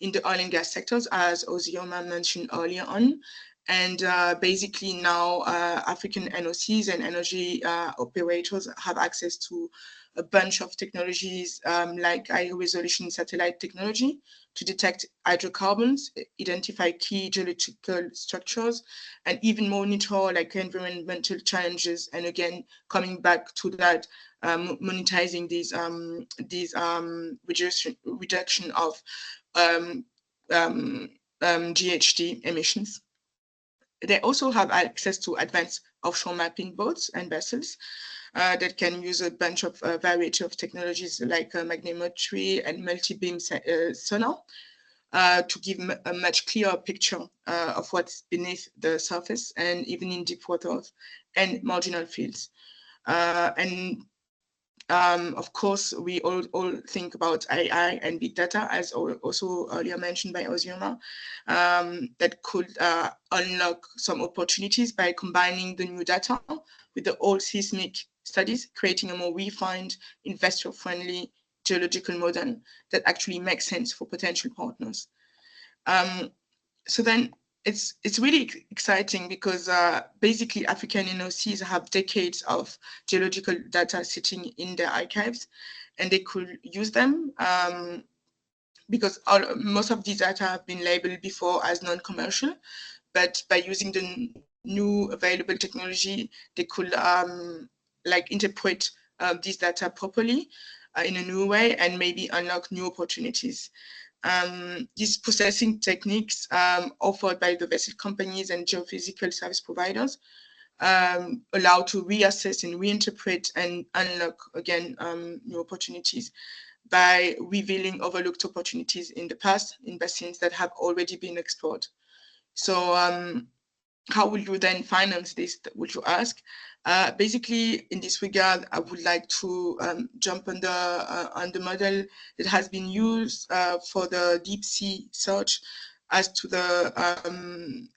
in the oil and gas sectors, as Ozioma mentioned earlier on. And basically now African NOCs and energy operators have access to a bunch of technologies like high resolution satellite technology to detect hydrocarbons, identify key geological structures, and even monitor like environmental challenges. And again, coming back to that, monetizing these reduction of GHG emissions. They also have access to advanced offshore mapping boats and vessels that can use a bunch of variety of technologies like magnetometry and multi-beam sonar to give a much clearer picture of what's beneath the surface and even in deep waters and marginal fields. Of course, we all think about AI and big data, as also earlier mentioned by Ozioma, that could unlock some opportunities by combining the new data with the old seismic studies, creating a more refined, investor-friendly geological model that actually makes sense for potential partners. So then it's really exciting because basically African NOCs have decades of geological data sitting in their archives, and they could use them because most of these data have been labeled before as non-commercial, but by using the new available technology, they could like interpret these data properly in a new way and maybe unlock new opportunities. These processing techniques offered by the vessel companies and geophysical service providers allow to reassess and reinterpret and unlock, again, new opportunities by revealing overlooked opportunities in the past in basins that have already been explored. So how will you then finance this, would you ask? Basically, in this regard, I would like to jump on the model that has been used for the deep sea search as to the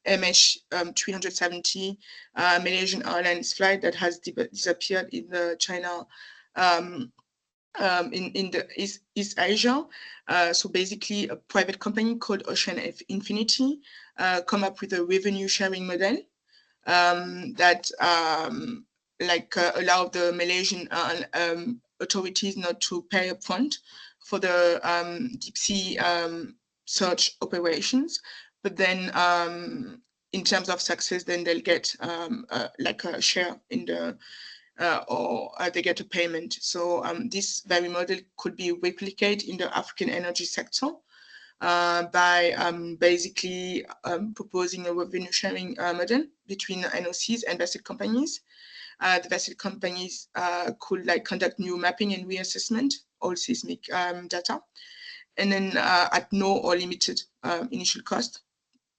MH370 Malaysian Airlines flight that has disappeared in the China in the East Asia. So basically a private company called Ocean Infinity come up with a revenue sharing model that allow the Malaysian authorities not to pay upfront for the deep sea search operations, but then in terms of success, then they'll get like a share in the or they get a payment. So this very model could be replicated in the African energy sector by basically proposing a revenue sharing model between NOCs and vessel companies. The vessel companies could like conduct new mapping and reassessment, all seismic data, and then at no or limited initial cost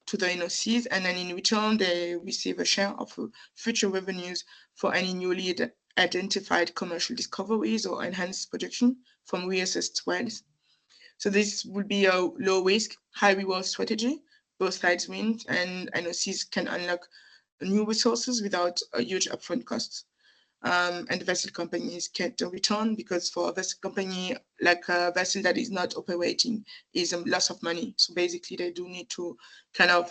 to the NOCs, and then in return they receive a share of future revenues for any newly identified commercial discoveries or enhanced production from reassessed wells. So this would be a low risk, high reward strategy. Both sides win, and NOCs can unlock new resources without a huge upfront costs. And the vessel companies get a return because for a vessel company, like a vessel that is not operating is a loss of money. So basically they do need to kind of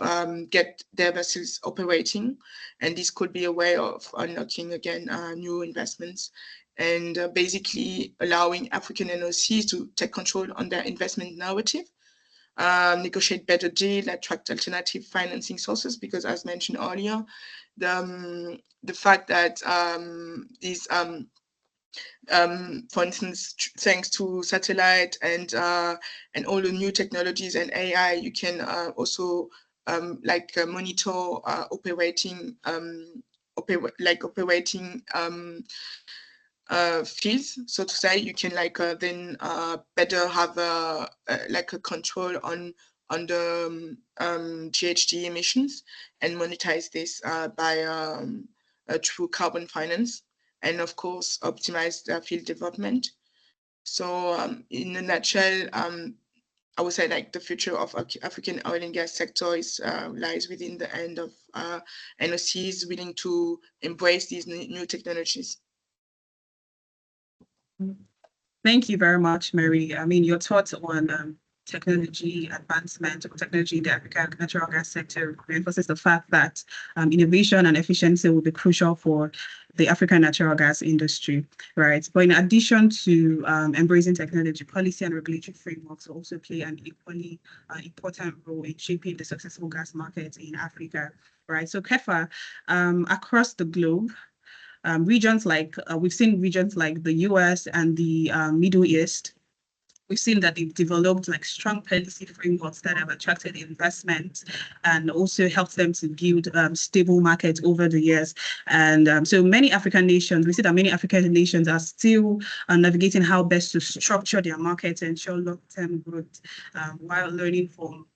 get their vessels operating. And this could be a way of unlocking again new investments and basically allowing African NOCs to take control on their investment narrative negotiate better deal, attract alternative financing sources, because as mentioned earlier, the fact that these for instance, thanks to satellite and all the new technologies and AI, you can also monitor operating fields, so to say. You can then better have a control on the GHG emissions and monetize this by through carbon finance, and of course optimize the field development. So in a nutshell, I would say the future of African oil and gas sector is lies within the hand of NOCs willing to embrace these new technologies. Thank you very much, Mary. I mean, your thoughts on technology advancement or technology in the African natural gas sector reinforces the fact that innovation and efficiency will be crucial for the African natural gas industry, right? But in addition to embracing technology, policy and regulatory frameworks will also play an equally important role in shaping the successful gas market in Africa, right? So Kefa, across the globe, regions like we've seen regions like the US and the Middle East. We've seen that they've developed strong policy frameworks that have attracted investment and also helped them to build stable markets over the years. And so many African nations, we see that many African nations are still navigating how best to structure their markets and ensure long-term growth while learning from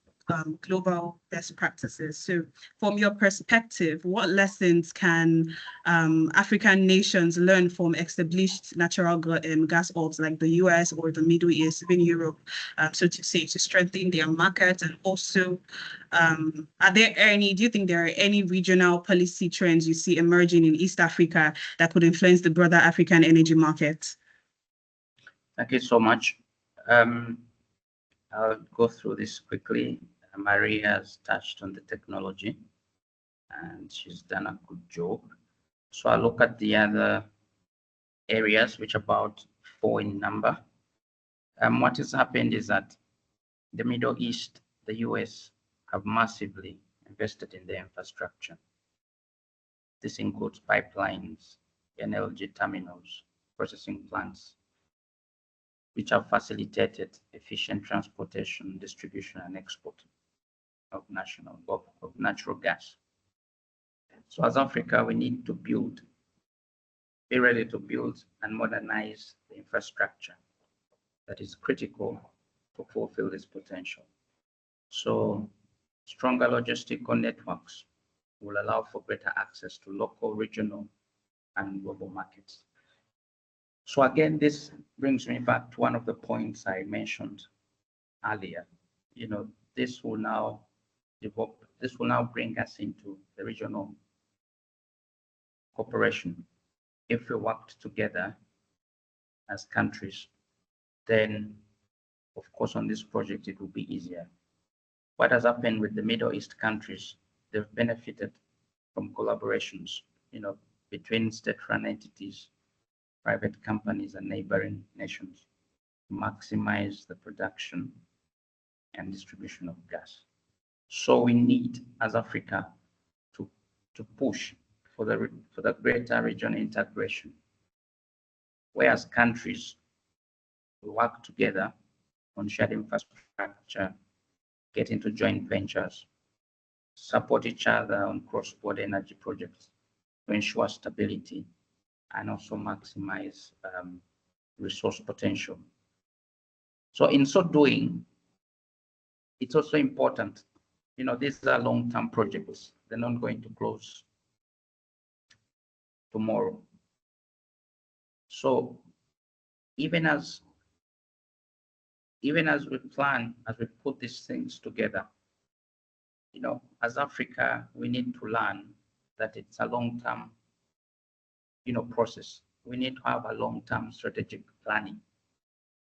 global best practices. So from your perspective, what lessons can African nations learn from established natural gas hubs like the US or the Middle East, even Europe, so to say, to strengthen their market? And also, do you think there are any regional policy trends you see emerging in East Africa that could influence the broader African energy market? Thank you so much. I'll go through this quickly. Maria has touched on the technology and she's done a good job. So I'll look at the other areas, which are about 4 in number. What has happened is that the Middle East, the US, have massively invested in their infrastructure. This includes pipelines, LNG terminals, processing plants, which have facilitated efficient transportation, distribution, and export of natural gas. So as Africa, we need to be ready to build and modernize the infrastructure that is critical to fulfill this potential. So stronger logistical networks will allow for greater access to local, regional, and global markets. So again, this brings me back to one of the points I mentioned earlier. This will now bring us into the regional cooperation. If we worked together as countries, then of course on this project it will be easier. What has happened with the Middle East countries, they've benefited from collaborations, between state-run entities, private companies, and neighboring nations to maximize the production and distribution of gas. So we need, as Africa, to push for the greater regional integration, whereas countries will work together on shared infrastructure, get into joint ventures, support each other on cross-border energy projects to ensure stability and also maximize resource potential. So in so doing, it's also important, these are long-term projects. They're not going to close tomorrow. So even as we plan, as we put these things together, as Africa, we need to learn that it's a long-term, process. We need to have a long-term strategic planning.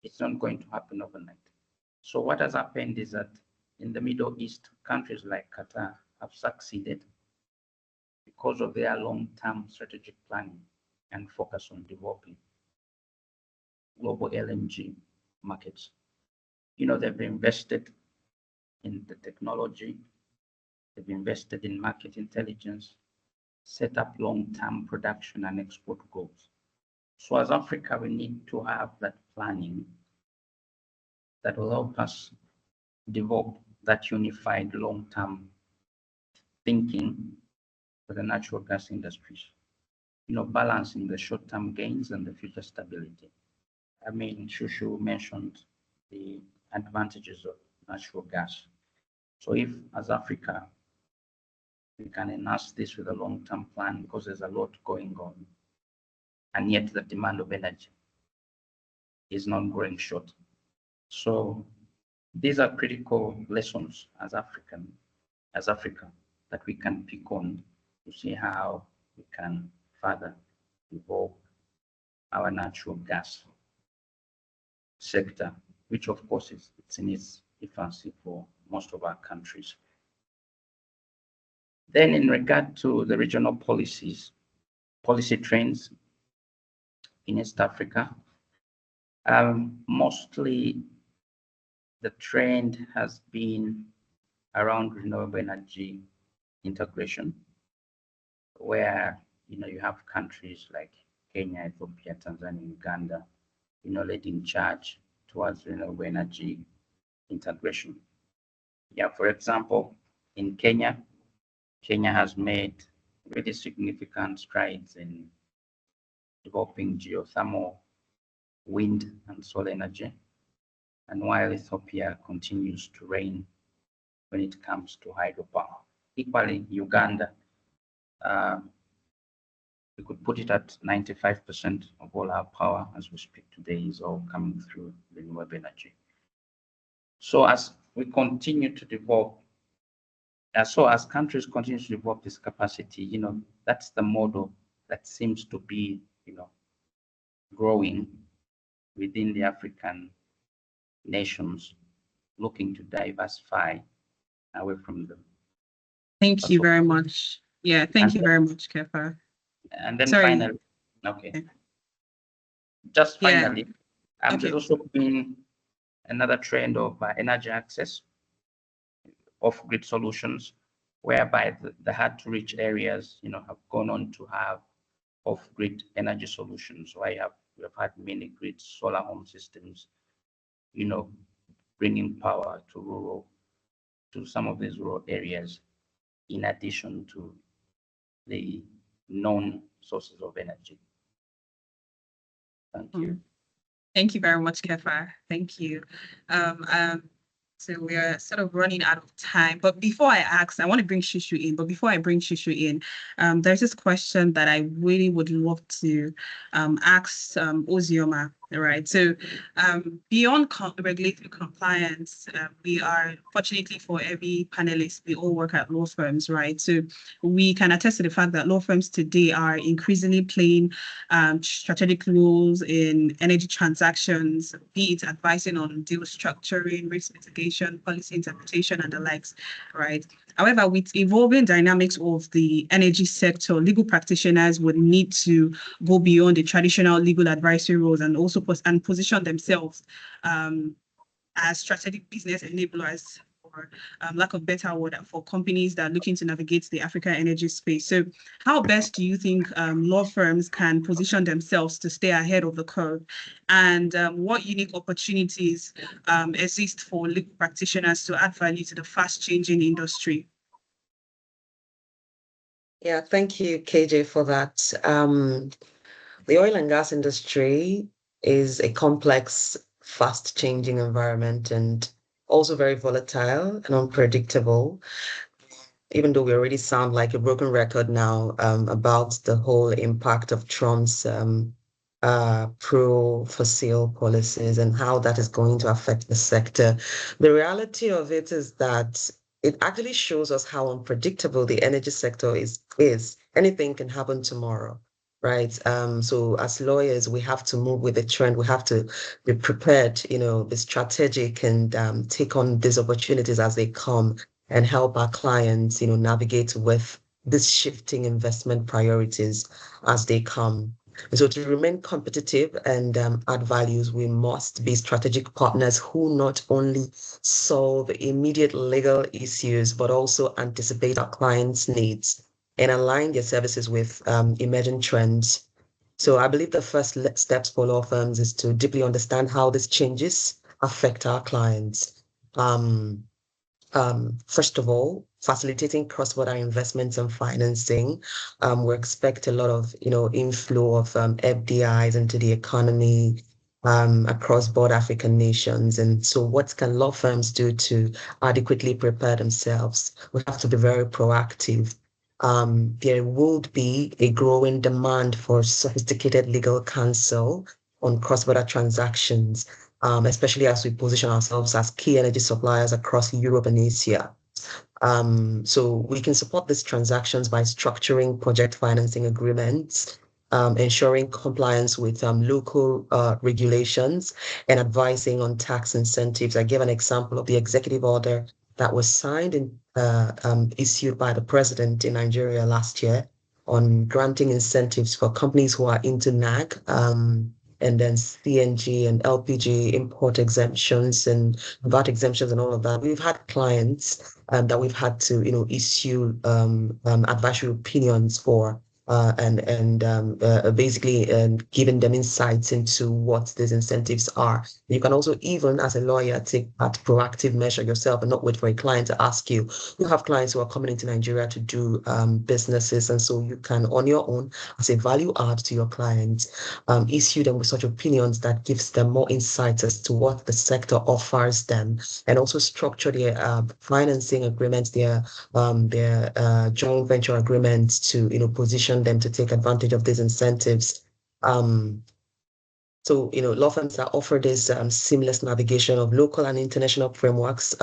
It's not going to happen overnight. So what has happened is that in the Middle East, countries like Qatar have succeeded because of their long-term strategic planning and focus on developing global LNG markets. They've invested in the technology, they've invested in market intelligence, set up long-term production and export goals. So as Africa, we need to have that planning that will help us develop that unified long-term thinking for the natural gas industries, balancing the short-term gains and the future stability. I mean, Shushu mentioned the advantages of natural gas. So if, as Africa, we can enhance this with a long-term plan, because there's a lot going on, and yet the demand of energy is not growing short. So these are critical lessons as Africa, that we can pick on to see how we can further evolve our natural gas sector, which of course it's in its infancy for most of our countries. Then in regard to the regional policy trends in East Africa, mostly the trend has been around renewable energy integration, where you have countries like Kenya, Ethiopia, Tanzania, Uganda, leading charge towards renewable energy integration. Yeah, for example, in Kenya has made really significant strides in developing geothermal, wind, and solar energy. And while Ethiopia continues to reign when it comes to hydropower. Equally, Uganda, we could put it at 95% of all our power as we speak today is all coming through renewable energy. So as we continue to develop, as countries continue to develop this capacity, that's the model that seems to be, growing within the African nations, looking to diversify away from them. Thank you very much. Yeah, thank you very much, Kefa. And then finally, okay. Just finally, there's also been another trend of energy access, off-grid solutions, whereby the hard-to-reach areas, have gone on to have off-grid energy solutions. So we have had mini-grid solar home systems, bringing power to some of these rural areas, in addition to the known sources of energy. Thank you. Thank you very much, Kefa. Thank you. So we are sort of running out of time. But before I ask, I want to bring Shushu in. But before I bring Shushu in, there's this question that I really would love to ask Ozioma. Right. So beyond regulatory compliance, we are, fortunately for every panelist, we all work at law firms, right? So we can attest to the fact that law firms today are increasingly playing strategic roles in energy transactions, be it advising on deal structuring, risk mitigation, policy interpretation, and the likes, right? However, with evolving dynamics of the energy sector, legal practitioners would need to go beyond the traditional legal advisory roles and also position themselves as strategic business enablers, or lack of better word, for companies that are looking to navigate the Africa energy space. So how best do you think law firms can position themselves to stay ahead of the curve? And what unique opportunities exist for legal practitioners to add value to the fast-changing industry? Yeah, thank you, KJ, for that. The oil and gas industry is a complex, fast-changing environment and also very volatile and unpredictable, even though we already sound like a broken record now about the whole impact of Trump's pro-fossil policies and how that is going to affect the sector. The reality of it is that it actually shows us how unpredictable the energy sector is. Anything can happen tomorrow, right? So as lawyers, we have to move with the trend. We have to be prepared, be strategic and take on these opportunities as they come and help our clients, navigate with these shifting investment priorities as they come. And so to remain competitive and add values, we must be strategic partners who not only solve immediate legal issues, but also anticipate our clients' needs and align their services with emerging trends. So I believe the first steps for law firms is to deeply understand how these changes affect our clients. First of all, facilitating cross-border investments and financing. We expect a lot of, inflow of FDIs into the economy across board African nations. And so what can law firms do to adequately prepare themselves? We have to be very proactive. There would be a growing demand for sophisticated legal counsel on cross-border transactions, especially as we position ourselves as key energy suppliers across Europe and Asia. So we can support these transactions by structuring project financing agreements, ensuring compliance with local regulations, and advising on tax incentives. I gave an example of the executive order that was signed and issued by the president in Nigeria last year on granting incentives for companies who are into NAG, and then CNG and LPG import exemptions and VAT exemptions and all of that. We've had clients that we've had to, issue advisory opinions for, and basically giving them insights into what these incentives are. You can also, even as a lawyer, take that proactive measure yourself and not wait for a client to ask you. You have clients who are coming into Nigeria to do businesses, and so you can, on your own, as a value add to your clients, issue them with such opinions that gives them more insights as to what the sector offers them, and also structure their financing agreements, their joint venture agreements to, position them to take advantage of these incentives. So, law firms that offer this seamless navigation of local and international frameworks,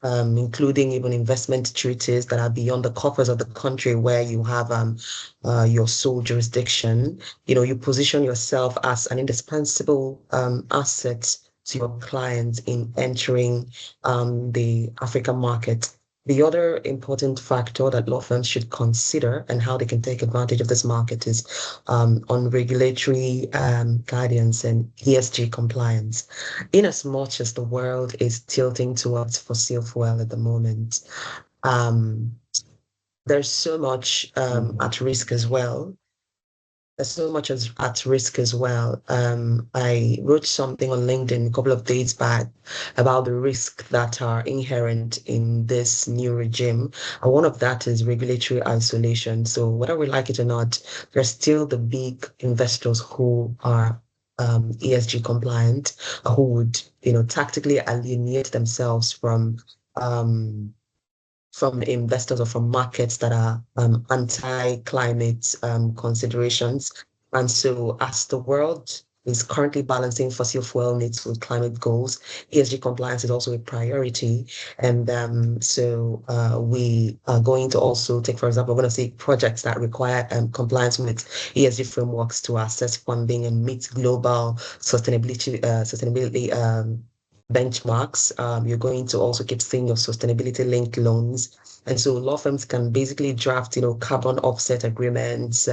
including even investment treaties that are beyond the coffers of the country where you have your sole jurisdiction. You position yourself as an indispensable asset to your clients in entering the African market. The other important factor that law firms should consider and how they can take advantage of this market is on regulatory guidance and ESG compliance. In as much as the world is tilting towards fossil fuel at the moment, there's so much at risk as well. There's so much at risk as well. I wrote something on LinkedIn a couple of days back about the risks that are inherent in this new regime. And one of that is regulatory isolation. So whether we like it or not, there's still the big investors who are ESG compliant, who would, tactically alienate themselves from investors or from markets that are anti-climate considerations. And so as the world is currently balancing fossil fuel needs with climate goals, ESG compliance is also a priority. And so we are going to also take, for example, we're going to see projects that require compliance with ESG frameworks to assess funding and meet global sustainability benchmarks. You're going to also keep seeing your sustainability-linked loans. And so law firms can basically draft, carbon offset agreements,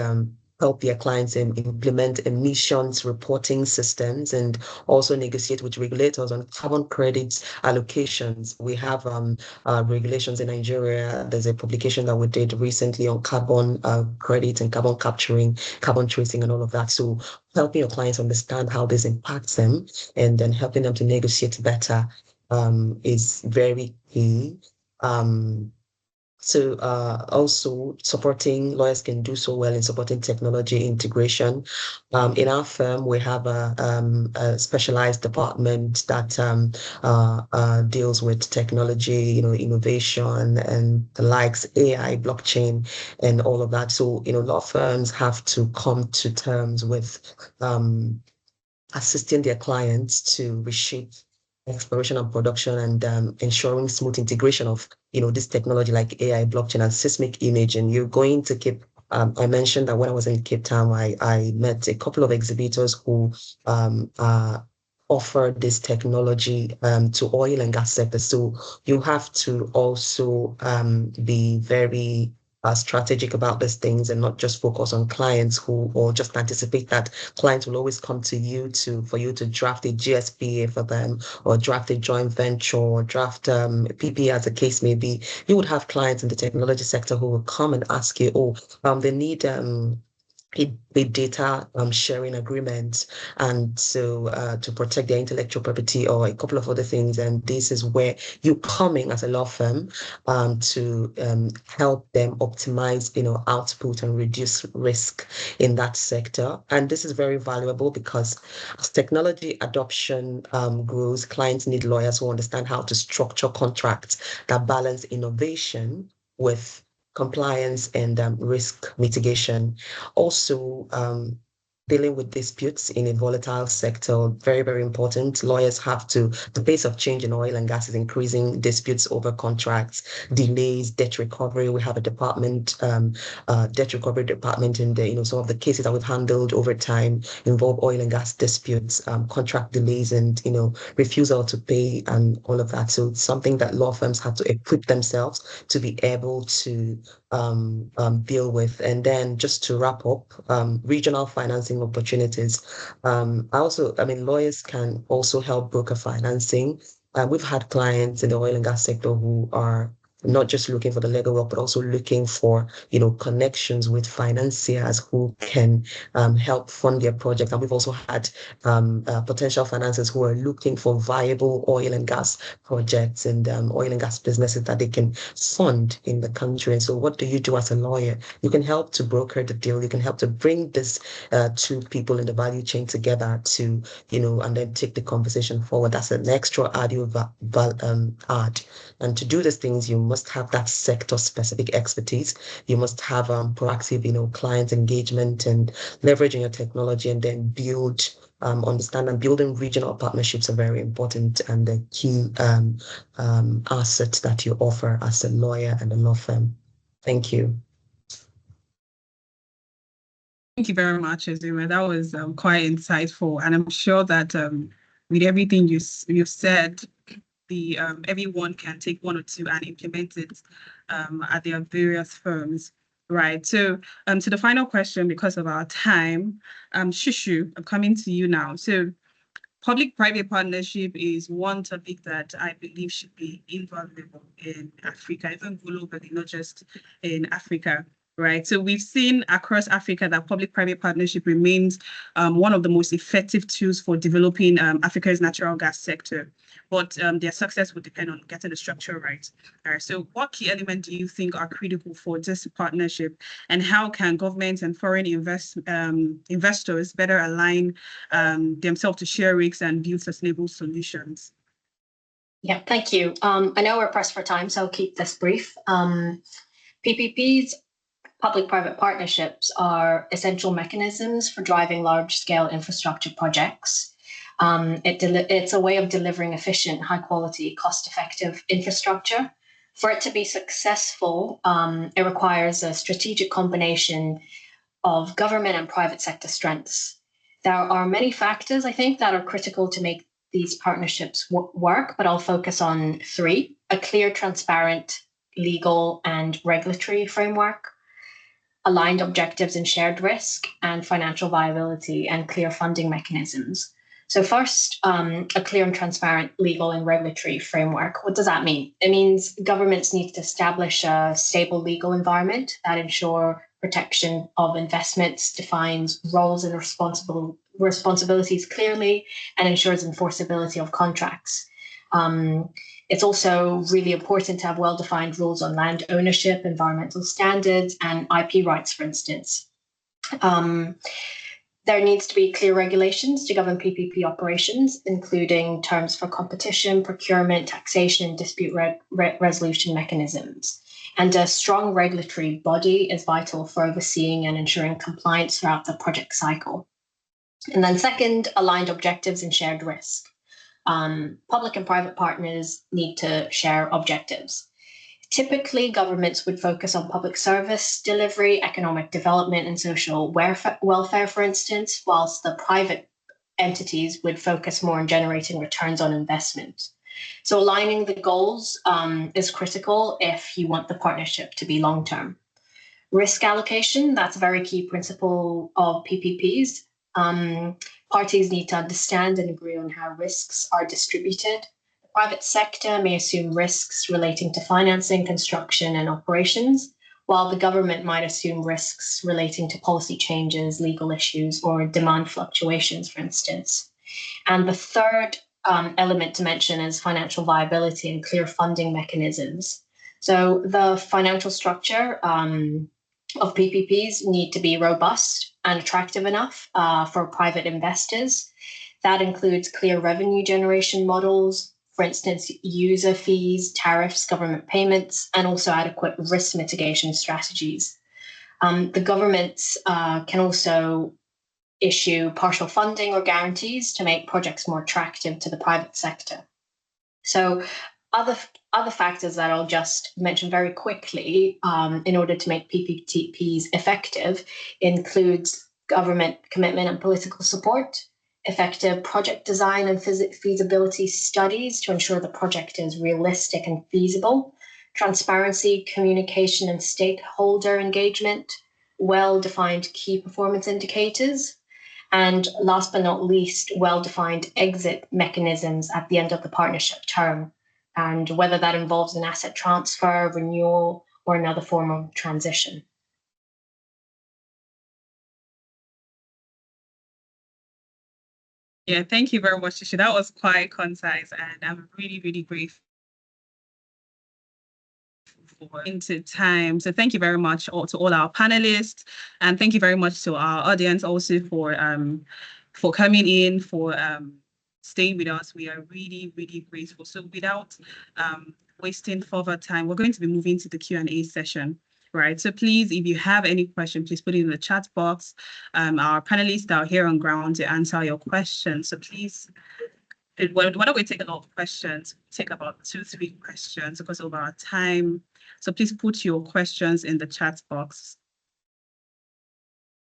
help their clients implement emissions reporting systems, and also negotiate with regulators on carbon credits allocations. We have regulations in Nigeria. There's a publication that we did recently on carbon credits and carbon capturing, carbon tracing, and all of that. So helping your clients understand how this impacts them and then helping them to negotiate better is very key. So also supporting lawyers can do so well in supporting technology integration. In our firm, we have a specialized department that deals with technology, innovation and the likes, AI, blockchain, and all of that. So, law firms have to come to terms with assisting their clients to reshape exploration and production and ensuring smooth integration of this technology like AI, blockchain, and seismic imaging. You're going to keep I mentioned that when I was in Cape Town, I met a couple of exhibitors who offer this technology to oil and gas sector. So you have to also be very strategic about these things and not just focus on clients or just anticipate that clients will always come to you for you to draft a GSPA for them or draft a joint venture or draft PP as the case may be. You would have clients in the technology sector who will come and ask you, they need a data sharing agreement, and so to protect their intellectual property or a couple of other things. And this is where you come in as a law firm to help them optimize, output and reduce risk in that sector. And this is very valuable because as technology adoption grows, clients need lawyers who understand how to structure contracts that balance innovation with compliance and risk mitigation. Also, dealing with disputes in a volatile sector, very, very important. Lawyers the pace of change in oil and gas is increasing, disputes over contracts, delays, debt recovery. We have a department, debt recovery department in the, some of the cases that we've handled over time involve oil and gas disputes, contract delays and, refusal to pay and all of that. So it's something that law firms have to equip themselves to be able to deal with. And then just to wrap up, regional financing opportunities. Lawyers can also help broker financing. We've had clients in the oil and gas sector who are not just looking for the legal work, but also looking for, connections with financiers who can help fund their project. And we've also had potential financiers who are looking for viable oil and gas projects and oil and gas businesses that they can fund in the country. And so what do you do as a lawyer? You can help to broker the deal. You can help to bring this two people in the value chain together to, and then take the conversation forward. That's an extra add. And to do these things, you must have that sector-specific expertise. You must have proactive, client engagement and leveraging your technology, and then understand and building regional partnerships are very important and the key assets that you offer as a lawyer and a law firm. Thank you. Thank you very much, Azuma. That was quite insightful, and I'm sure that with everything you've said, everyone can take one or two and implement it at their various firms, right? So to the final question, because of our time, Shushu, I'm coming to you now. So public-private partnership is one topic that I believe should be invaluable in Africa, even globally, not just in Africa. Right. So we've seen across Africa that public-private partnership remains one of the most effective tools for developing Africa's natural gas sector. But their success would depend on getting the structure right. All right. So what key elements do you think are critical for this partnership, and how can governments and foreign investors better align themselves to share risks and build sustainable solutions? Yeah, thank you. I know we're pressed for time, so I'll keep this brief. PPPs, public-private partnerships, are essential mechanisms for driving large-scale infrastructure projects. It's a way of delivering efficient, high-quality, cost-effective infrastructure. For it to be successful, it requires a strategic combination of government and private sector strengths. There are many factors, I think, that are critical to make these partnerships work, but I'll focus on three: a clear, transparent legal and regulatory framework, aligned objectives and shared risk, and financial viability and clear funding mechanisms. So first, a clear and transparent legal and regulatory framework. What does that mean? It means governments need to establish a stable legal environment that ensure protection of investments, defines roles and responsibilities clearly, and ensures enforceability of contracts. It's also really important to have well-defined rules on land ownership, environmental standards, and IP rights, for instance. There needs to be clear regulations to govern PPP operations, including terms for competition, procurement, taxation, and dispute resolution mechanisms. And a strong regulatory body is vital for overseeing and ensuring compliance throughout the project cycle. And then second, aligned objectives and shared risk. Public and private partners need to share objectives. Typically, governments would focus on public service delivery, economic development, and social welfare, for instance, whilst the private entities would focus more on generating returns on investment. So aligning the goals is critical if you want the partnership to be long-term. Risk allocation, that's a very key principle of PPPs. Parties need to understand and agree on how risks are distributed. The private sector may assume risks relating to financing, construction, and operations, while the government might assume risks relating to policy changes, legal issues, or demand fluctuations, for instance. And the third element to mention is financial viability and clear funding mechanisms. So the financial structure of PPPs need to be robust and attractive enough for private investors. That includes clear revenue generation models, for instance, user fees, tariffs, government payments, and also adequate risk mitigation strategies. The governments can also issue partial funding or guarantees to make projects more attractive to the private sector. So other factors that I'll just mention very quickly in order to make PPPs effective includes government commitment and political support, effective project design and feasibility studies to ensure the project is realistic and feasible, transparency, communication, and stakeholder engagement, well-defined key performance indicators, and last but not least, well-defined exit mechanisms at the end of the partnership term, and whether that involves an asset transfer, renewal, or another form of transition. Yeah, thank you very much, Tisha. That was quite concise, and I'm really, really grateful for into time. So thank you very much to all our panelists, and thank you very much to our audience also for coming in, for staying with us. We are really, really grateful. So without wasting further time, we're going to be moving to the Q&A session. Right. So please, if you have any question, please put it in the chat box. Our panelists are here on ground to answer your questions. So please, why don't we take a lot of questions? Take about 2-3 questions because of our time. So please put your questions in the chat box.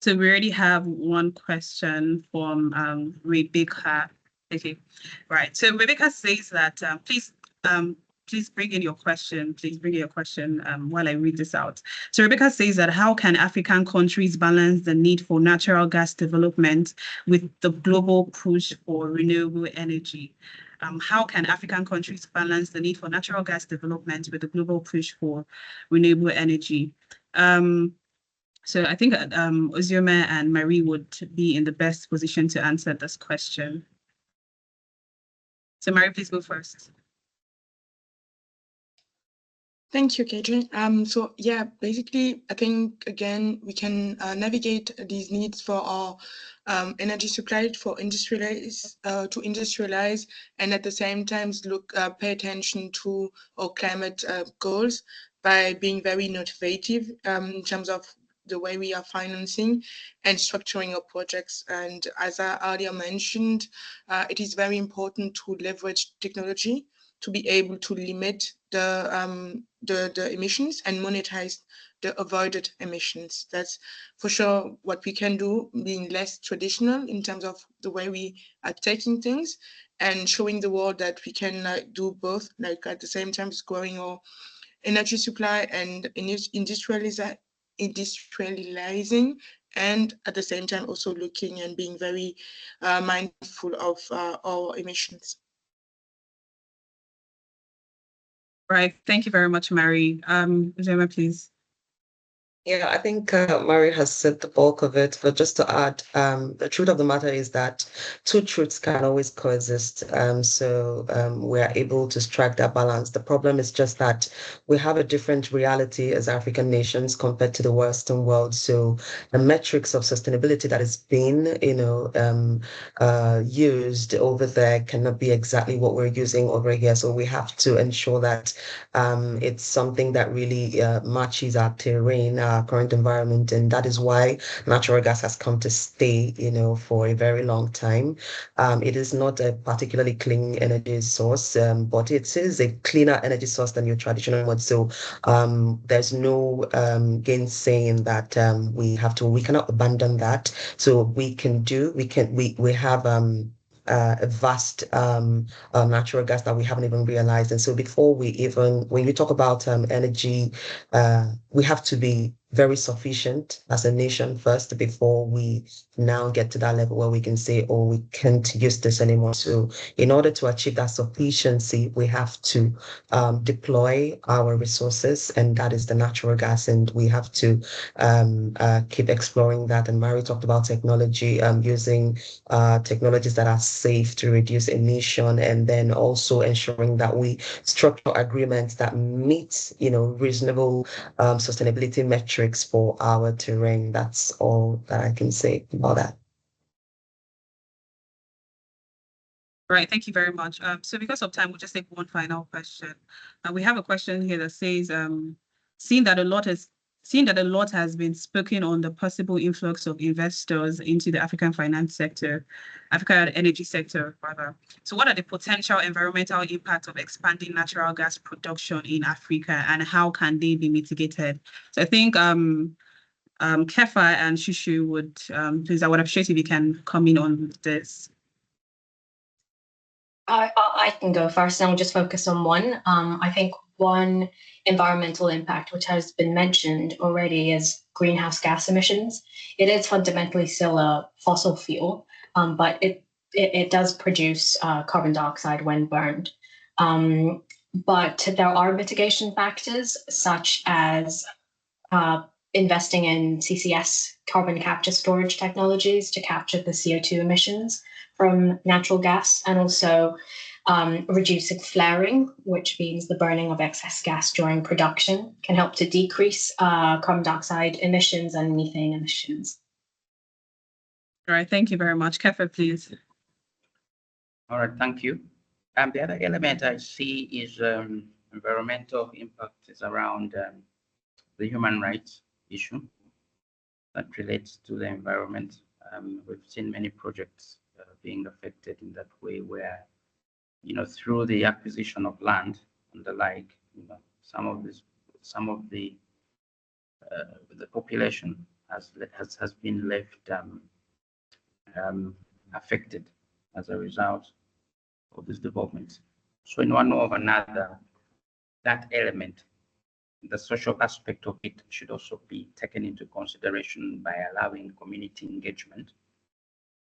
So we already have one question from Rebecca. Okay, right. So Rebecca says that please bring in your question. Please bring in your question while I read this out. So Rebecca says that how can African countries balance the need for natural gas development with the global push for renewable energy? How can African countries balance the need for natural gas development with the global push for renewable energy? So I think Ozioma and Marie would be in the best position to answer this question. So Marie, please go first. Thank you, KJ. So yeah, basically, I think, again, we can navigate these needs for our energy supply to industrialize, and at the same time pay attention to our climate goals by being very innovative in terms of the way we are financing and structuring our projects. And as I earlier mentioned, it is very important to leverage technology to be able to limit the emissions and monetize the avoided emissions. That's for sure what we can do, being less traditional in terms of the way we are taking things and showing the world that we can do both, like at the same time growing our energy supply and industrializing, and at the same time also looking and being very mindful of our emissions. Right. Thank you very much, Marie. Ozioma, please. Yeah, I think Marie has said the bulk of it, but just to add, the truth of the matter is that two truths can always coexist. So we're able to strike that balance. The problem is just that we have a different reality as African nations compared to the Western world. So the metrics of sustainability that is being, used over there cannot be exactly what we're using over here. So we have to ensure that it's something that really matches our terrain, our current environment, and that is why natural gas has come to stay, for a very long time. It is not a particularly clean energy source, but it is a cleaner energy source than your traditional one. So there's no gainsaying that we cannot abandon that. So we have a vast natural gas that we haven't even realized. And so before when you talk about energy, we have to be very sufficient as a nation first before we now get to that level where we can say, oh, we can't use this anymore. So in order to achieve that sufficiency, we have to deploy our resources, and that is the natural gas, and we have to keep exploring that. And Mary talked about technology, using technologies that are safe to reduce emission, and then also ensuring that we structure agreements that meet, reasonable sustainability metrics for our terrain. That's all that I can say about that. Right, thank you very much. So because of time, we'll just take one final question. We have a question here that says, seeing that a lot has been spoken on the possible influx of investors into the African finance sector, African energy sector, rather. So what are the potential environmental impacts of expanding natural gas production in Africa, and how can they be mitigated? So I think Kefa and Shushu would, please, I would appreciate if you can come in on this. I can go first, and I'll just focus on one. I think one environmental impact, which has been mentioned already, is greenhouse gas emissions. It is fundamentally still a fossil fuel, but it does produce carbon dioxide when burned. But there are mitigation factors, such as investing in CCS, carbon capture storage technologies, to capture the CO2 emissions from natural gas, and also reducing flaring, which means the burning of excess gas during production, can help to decrease carbon dioxide emissions and methane emissions. All right, thank you very much. Kefa, please. All right, thank you. The other element I see is environmental impact is around the human rights issue that relates to the environment. We've seen many projects being affected in that way, where, through the acquisition of land and the like, some of the population has been left affected as a result of this development. So in one way or another, that element, the social aspect of it, should also be taken into consideration by allowing community engagement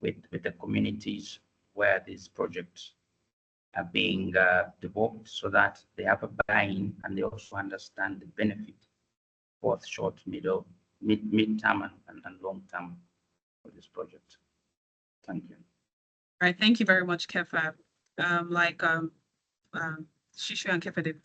with the communities where these projects are being developed, so that they have a buy-in and they also understand the benefit, both short, middle, mid-term and long-term, for this project. Thank you. All right, thank you very much, Kefa. Shushu and Kefa, they've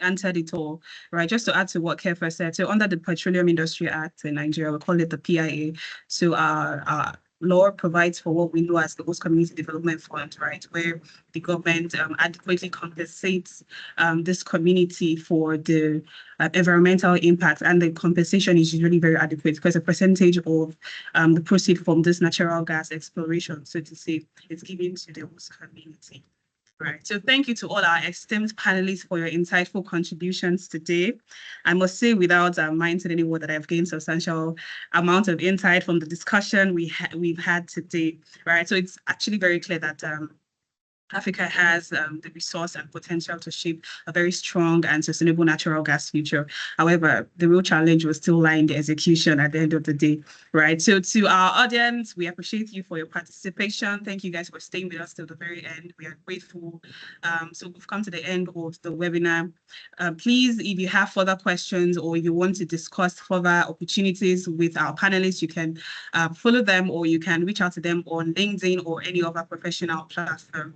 answered it all, right? Just to add to what Kefa said, so under the Petroleum Industry Act in Nigeria, we call it the PIA. So our law provides for what we know as the Host Community Development Fund, right, where the government adequately compensates this community for the environmental impact, and the compensation is usually very adequate because a percentage of the proceeds from this natural gas exploration, so to say, is given to the host community. Right. So thank you to all our esteemed panelists for your insightful contributions today. I must say, without minding any word, that I've gained substantial amount of insight from the discussion we've had today. Right. So it's actually very clear that Africa has the resource and potential to shape a very strong and sustainable natural gas future. However, the real challenge will still lie in the execution at the end of the day, right? So to our audience, we appreciate you for your participation. Thank you guys for staying with us till the very end. We are grateful. So we've come to the end of the webinar. Please, if you have further questions or you want to discuss further opportunities with our panelists, you can follow them, or you can reach out to them on LinkedIn or any other professional platform.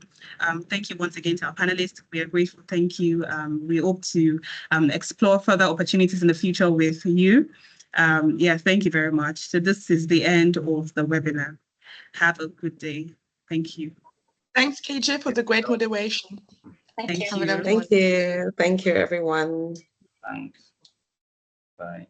Thank you once again to our panelists. We are grateful. Thank you. We hope to explore further opportunities in the future with you. Yeah, thank you very much. So this is the end of the webinar. Have a good day. Thank you. Thanks, KJ, for the great moderation. Thank you. Thank you. Thank you, everyone. Thanks. Bye.